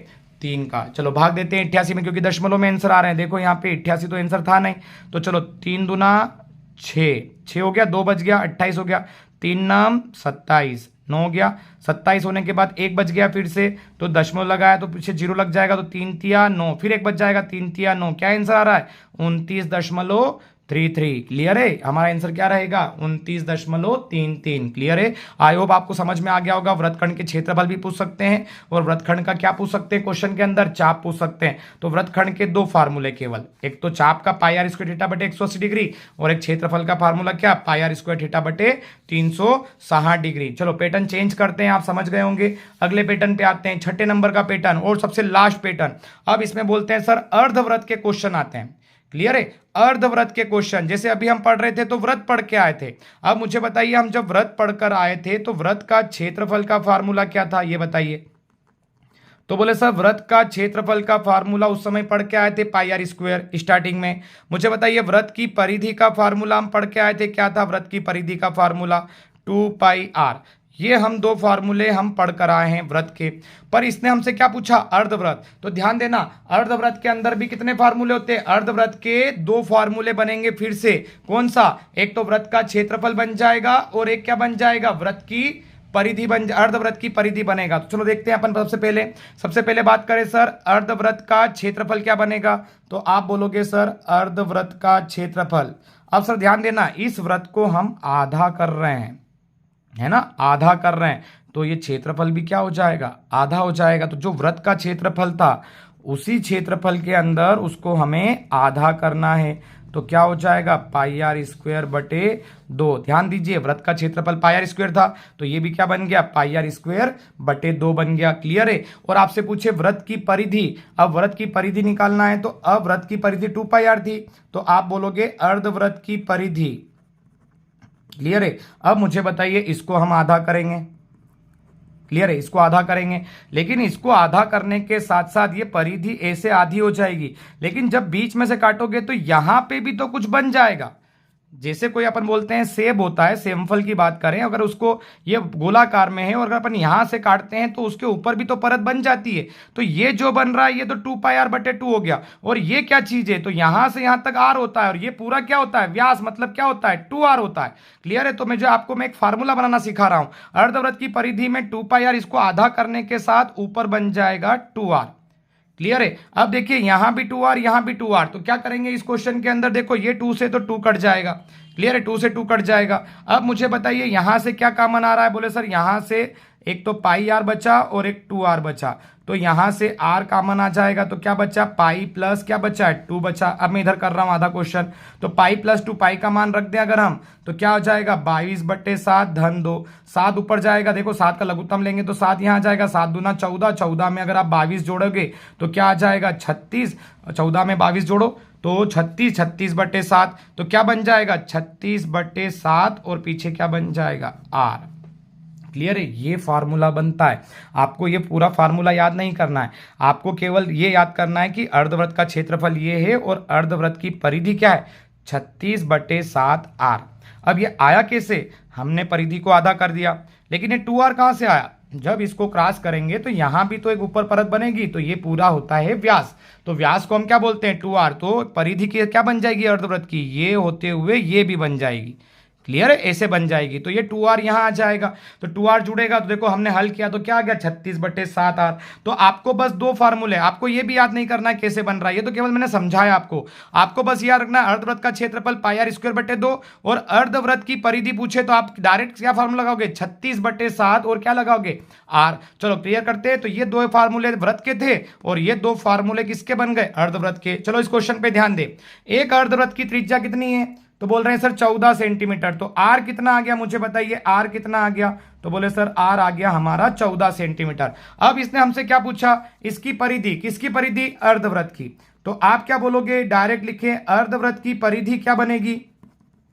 3 का। चलो भाग देते हैं 88 में, क्योंकि दशमलव में आंसर आ रहे हैं। देखो यहाँ पे 88 तो आंसर था नहीं, तो चलो 3 दूना 6, 6 हो गया, 2 बच गया, 28 हो गया, 3 नाम 27, 9 हो गया। 27 होने के बाद 1 बच गया फिर से, तो दशमलव लगाया तो पीछे 0 लग जाएगा, तो 3 तिया 9, फिर 1 बच जाएगा, 3 तिया 9, क्या आंसर आ रहा है 29.33। क्लियर है। हमारा आंसर क्या रहेगा 29.33। क्लियर है। आई होप आपको समझ में आ गया होगा। वृत्तखंड के क्षेत्रफल भी पूछ सकते हैं, और वृत्तखंड का क्या पूछ सकते हैं क्वेश्चन के अंदर, चाप पूछ सकते हैं। तो वृत्तखंड के 2 फार्मूले केवल, एक तो चाप का पाई आर स्क्वायर थीटा बटे 180 डिग्री, और एक क्षेत्रफल का फार्मूला क्या, पाई आर स्क्वायर थीटा बटे 360 डिग्री। चलो पैटर्न चेंज करते हैं, आप समझ गए होंगे। अगले पैटर्न पे आते हैं, 6ठे नंबर का पैटर्न और सबसे लास्ट पैटर्न। अब इसमें बोलते हैं सर अर्धवृत्त के क्वेश्चन आते हैं। क्लियर है। अर्धवृत्त के क्वेश्चन, जैसे अभी हम पढ़ रहे थे तो वृत्त पढ़ के आए थे। अब मुझे बताइए, हम जब वृत्त पढ़कर आए थे तो वृत्त का क्षेत्रफल का फार्मूला क्या था, ये बताइए। तो बोले सर वृत्त का क्षेत्रफल का फार्मूला उस समय पढ़ के आए थे पाई आर स्क्वायर स्टार्टिंग में। मुझे बताइए वृत्त की परिधि का फार्मूला हम पढ़ के आए थे, क्या था वृत्त की परिधि का फार्मूला 2 पाई आर। ये हम 2 फार्मूले हम पढ़ कर आए हैं वृत्त के। पर इसने हमसे क्या पूछा, अर्धवृत्त। तो ध्यान देना, अर्धवृत्त के अंदर भी कितने फार्मूले होते हैं, अर्धवृत्त के 2 फार्मूले बनेंगे फिर से। कौन सा, एक तो वृत्त का क्षेत्रफल बन जाएगा, और एक क्या बन जाएगा, वृत्त की परिधि बन, अर्धवृत्त की परिधि बनेगा। तो चलो देखते हैं अपन। सबसे पहले बात करें सर अर्धवृत्त का क्षेत्रफल क्या बनेगा, तो आप बोलोगे सर अर्धवृत्त का क्षेत्रफल। अब सर ध्यान देना, इस वृत्त को हम आधा कर रहे हैं, है ना, आधा कर रहे हैं, तो ये क्षेत्रफल भी क्या हो जाएगा, आधा हो जाएगा। तो जो वृत्त का क्षेत्रफल था उसी क्षेत्रफल के अंदर उसको हमें आधा करना है, तो क्या हो जाएगा पाई आर स्क्वायर बटे 2। ध्यान दीजिए वृत्त का क्षेत्रफल पाई आर स्क्वायर था, तो ये भी क्या बन गया पाई आर स्क्वायर बटे 2 बन गया। क्लियर है। और आपसे पूछे वृत्त की परिधि, अब वृत्त की परिधि निकालना है, तो अब वृत्त की परिधि 2 पाई आर थी, तो आप बोलोगे अर्धवृत्त की परिधि। क्लियर है। अब मुझे बताइए इसको हम आधा करेंगे। क्लियर है, इसको आधा करेंगे, लेकिन इसको आधा करने के साथ साथ ये परिधि ऐसे आधी हो जाएगी, लेकिन जब बीच में से काटोगे तो यहां पे भी तो कुछ बन जाएगा। जैसे कोई अपन बोलते हैं सेब होता है, सेमफल की बात करें, अगर उसको ये गोलाकार में है और अगर अपन यहां से काटते हैं तो उसके ऊपर भी तो परत बन जाती है। तो ये जो बन रहा है ये तो 2 पाई आर बटे 2 हो गया, और ये क्या चीज है, तो यहां से यहां तक आर होता है, और ये पूरा क्या होता है व्यास, मतलब क्या होता है 2 आर होता है। क्लियर है। तो मैं आपको एक फार्मूला बनाना सिखा रहा हूं। अर्धवृत्त की परिधि में 2 पाई आर, इसको आधा करने के साथ ऊपर बन जाएगा 2 आर। क्लियर है। अब देखिए यहाँ भी 2r यहाँ भी 2r, तो क्या करेंगे इस क्वेश्चन के अंदर, देखो ये 2 से तो 2 कट जाएगा। क्लियर है, 2 से 2 कट जाएगा। अब मुझे बताइए यहाँ से क्या कॉमन आ रहा है, बोले सर यहाँ से एक तो पाई आर बचा और एक 2r बचा, तो यहाँ से r कॉमन आ जाएगा, तो क्या बचा पाई प्लस क्या बचा है 2 बचा। अब मैं इधर कर रहा हूँ आधा क्वेश्चन, तो पाई प्लस 2 पाई का मान रख दें अगर हम, तो क्या हो जाएगा 22/7 धन 2, 7 ऊपर जाएगा, देखो 7 का लघुत्तम लेंगे तो 7 यहाँ आ जाएगा, 7 दूना 14, 14 में अगर आप 22 जोड़ोगे तो क्या आ जाएगा 36, 14 में 22 जोड़ो तो 36, 36/7, तो क्या बन जाएगा 36/7 और पीछे क्या बन जाएगा r। क्लियर है, ये फार्मूला बनता है। आपको ये पूरा फार्मूला याद नहीं करना है, आपको केवल ये याद करना है कि अर्धवृत्त का क्षेत्रफल ये है और अर्धवृत्त की परिधि क्या है 36/7 r। अब ये आया कैसे, हमने परिधि को आधा कर दिया, लेकिन ये 2r कहाँ से आया, जब इसको क्रॉस करेंगे तो यहां भी तो एक ऊपर परत बनेगी, तो ये पूरा होता है व्यास, तो व्यास को हम क्या बोलते हैं 2r, तो परिधि की क्या बन जाएगी अर्धवृत्त की, ये होते हुए ये भी बन जाएगी। क्लियर है, ऐसे बन जाएगी, तो ये 2r यहां आ जाएगा, तो 2r जुड़ेगा, तो देखो हमने हल किया तो क्या आ गया 36/7r। तो आपको बस दो फार्मूले, आपको ये भी याद नहीं करना है कैसे बन रहा है, ये तो केवल मैंने समझाया आपको बस याद रखना है अर्धवृत्त का क्षेत्रफल पाई आर स्क्वायर बटे 2 और अर्धवृत्त की परिधि पूछे तो आप डायरेक्ट क्या फार्मूला लगाओगे 36/7 और क्या लगाओगे r। चलो क्लियर करते हैं, तो ये दो फार्मूले वृत्त के थे और ये दो फार्मूले किसके बन गए अर्धवृत्त के। चलो इस क्वेश्चन पे ध्यान दे, एक अर्धवृत्त की त्रिज्या कितनी है, तो बोल रहे हैं सर 14 सेंटीमीटर, तो r कितना आ गया मुझे बताइए, r कितना आ गया, तो बोले सर r आ गया हमारा 14 सेंटीमीटर। अब इसने हमसे क्या पूछा, इसकी परिधि, किसकी परिधि अर्धवृत्त की, तो आप क्या बोलोगे डायरेक्ट लिखे अर्धवृत्त की परिधि क्या बनेगी,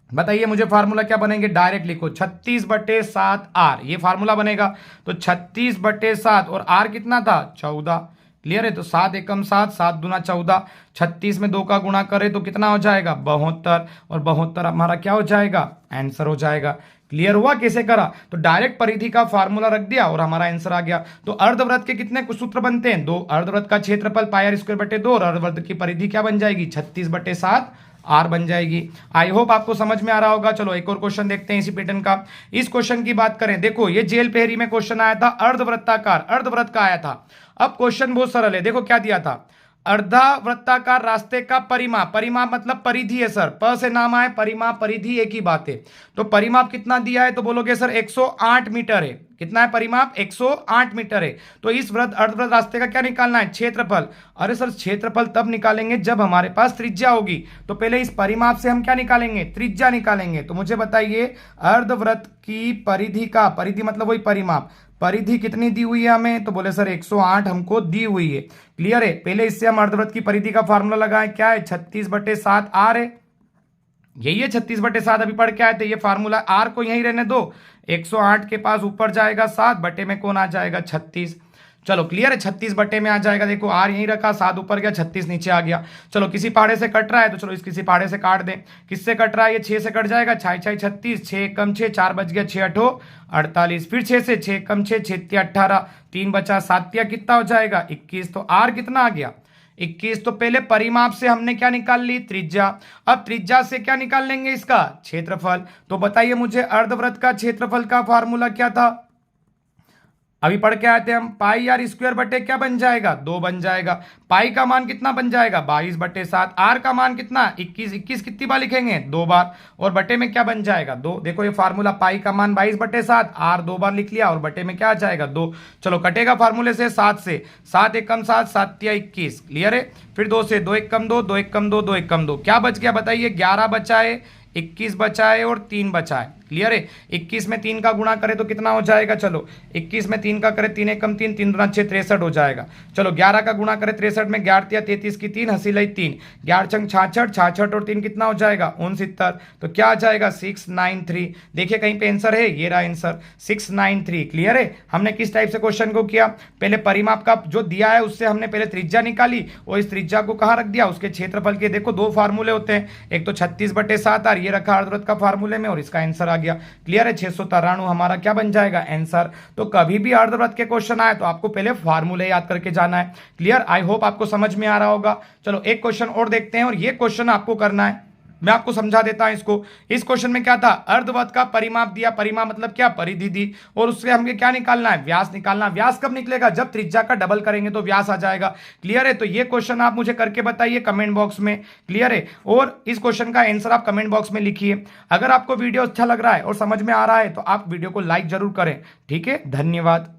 बताइए मुझे फार्मूला क्या बनेंगे, डायरेक्ट लिखो 36/7r, ये फार्मूला बनेगा, तो 36/7 और r कितना था 14। क्लियर है, तो 7 एकम 7, 7 दूना 14, 36 में 2 का गुणा करें तो कितना हो जाएगा 72, और 72 हमारा क्या हो जाएगा आंसर हो जाएगा। क्लियर हुआ कैसे करा, तो डायरेक्ट परिधि का फार्मूला रख दिया और हमारा आंसर आ गया। तो अर्धवृत्त के कितने कुछ सूत्र बनते हैं, दो, अर्धवृत्त का क्षेत्रफल पाई आर स्क्वायर बटे 2 और अर्धवृत्त की परिधि क्या बन जाएगी 36/7 आर बन जाएगी। आई होप आपको समझ में आ रहा होगा। चलो एक और क्वेश्चन देखते हैं इसी पैटर्न का। इस क्वेश्चन की बात करें, देखो ये जेल पहेरी में क्वेश्चन आया था, अर्धवृत्ताकार अर्धवृत्त का आया था। अब क्वेश्चन बहुत सरल है, देखो क्या दिया था, अर्धवृत्ताकार रास्ते का परिमाप, परिमाप मतलब परिधि है सर, प से नाम आए परिमाप परिधि एक ही बात है, तो परिमाप कितना दिया है, तो बोलोगे सर 108 मीटर है। कितना है परिमाप 108 मीटर है। तो इस वृत्त अर्धवृत्त रास्ते का क्या निकालना है क्षेत्रफल, अरे सर क्षेत्रफल तब निकालेंगे जब हमारे पास त्रिज्या होगी, तो पहले इस परिमाप से हम क्या निकालेंगे त्रिज्या निकालेंगे। तो मुझे बताइए अर्धवृत्त की परिधि का, परिधि मतलब वही परिमाप, परिधि कितनी दी हुई है हमें, तो बोले सर 108 हमको दी हुई है। क्लियर है, पहले इससे हम अर्धवृत्त की परिधि का फार्मूला लगाएं, क्या है 36/7 आर है, यही है 36/7 अभी पढ़ के आए थे, ये फार्मूला आर को यहीं रहने दो, 108 के पास ऊपर जाएगा 7 बटे में कौन आ जाएगा 36। चलो क्लियर है, 36 बटे में आ जाएगा, देखो आर यहीं रखा, 7 ऊपर गया 36 नीचे आ गया। चलो किसी पहाड़े से कट रहा है तो चलो इस किसी पहाड़े से काट दें, किससे कट रहा है ये 6 से कट जाएगा, 6 6 36, 6 कम 6 4 बच गया, 6 8 48, फिर 6 से 6 कम 6 6 18, 3 बचा 7 कितना हो जाएगा 21। तो आर कितना आ गया 21। तो पहले परिमाप से हमने क्या निकाल ली त्रिज्या, अब त्रिज्या से क्या निकाल लेंगे इसका क्षेत्रफल। तो बताइए मुझे अर्धवृत्त का क्षेत्रफल का फार्मूला क्या था, अभी पढ़ के आए थे हम, पाई आर स्क्वायर बटे क्या बन जाएगा 2 बन जाएगा, पाई का मान कितना बन जाएगा 22/7, आर का मान कितना 21, 21 कितनी बार लिखेंगे 2 बार, और बटे में क्या बन जाएगा 2। देखो ये फार्मूला पाई का मान 22/7, आर 2 बार लिख लिया और बटे में क्या आ जाएगा 2। चलो कटेगा फार्मूले से 7 से, 7 एकम 7, 7 या 21। क्लियर है, फिर 2 से 2 एकम 2, 2 एकम 2, 2 एकम 2, क्या बच गया बताइए 11 बचा है, 21 बचा है और 3 बचा है। क्लियर है, 21 में 3 का गुणा करें तो कितना हो जाएगा, चलो 21 में 3 का करें 3 एकम 3, 3 दूना 6 63 हो जाएगा। चलो 11 का गुणा करें 63 में, 11 33 की 3 हंसी लाई 3, 11 छंग 66, 66 और 3 कितना हो जाएगा 69। तो क्या आ जाएगा 693। देखिए कहीं पे आंसर है, ये रहा आंसर 693। क्लियर है, हमने किस टाइप से क्वेश्चन को किया, पहले परिमाप का जो दिया है उससे हमने पहले त्रिज्या निकाली और इस त्रिज्या को कहाँ रख दिया उसके क्षेत्रफल के। देखो दो फार्मूले होते हैं, एक तो 36/7 आर ये रखा अर्धवृत्त का फार्मूले में और इसका आंसर आ गया। क्लियर है, 693 हमारा क्या बन जाएगा आंसर। तो कभी भी अर्धवृत्त के क्वेश्चन आए तो आपको पहले फार्मूले याद करके जाना है। क्लियर, आई होप आपको समझ में आ रहा होगा। चलो एक क्वेश्चन और देखते हैं और ये क्वेश्चन आपको करना है, मैं आपको समझा देता हूं इसको। इस क्वेश्चन में क्या था, अर्धवृत्त का परिमाप दिया, परिमाप मतलब क्या, परिधि दी, और उससे हमें क्या निकालना है, व्यास निकालना। व्यास कब निकलेगा, जब त्रिज्या का डबल करेंगे तो व्यास आ जाएगा। क्लियर है, तो ये क्वेश्चन आप मुझे करके बताइए कमेंट बॉक्स में। क्लियर है, और इस क्वेश्चन का आंसर आप कमेंट बॉक्स में लिखिए। अगर आपको वीडियो अच्छा लग रहा है और समझ में आ रहा है तो आप वीडियो को लाइक जरूर करें। ठीक है, धन्यवाद।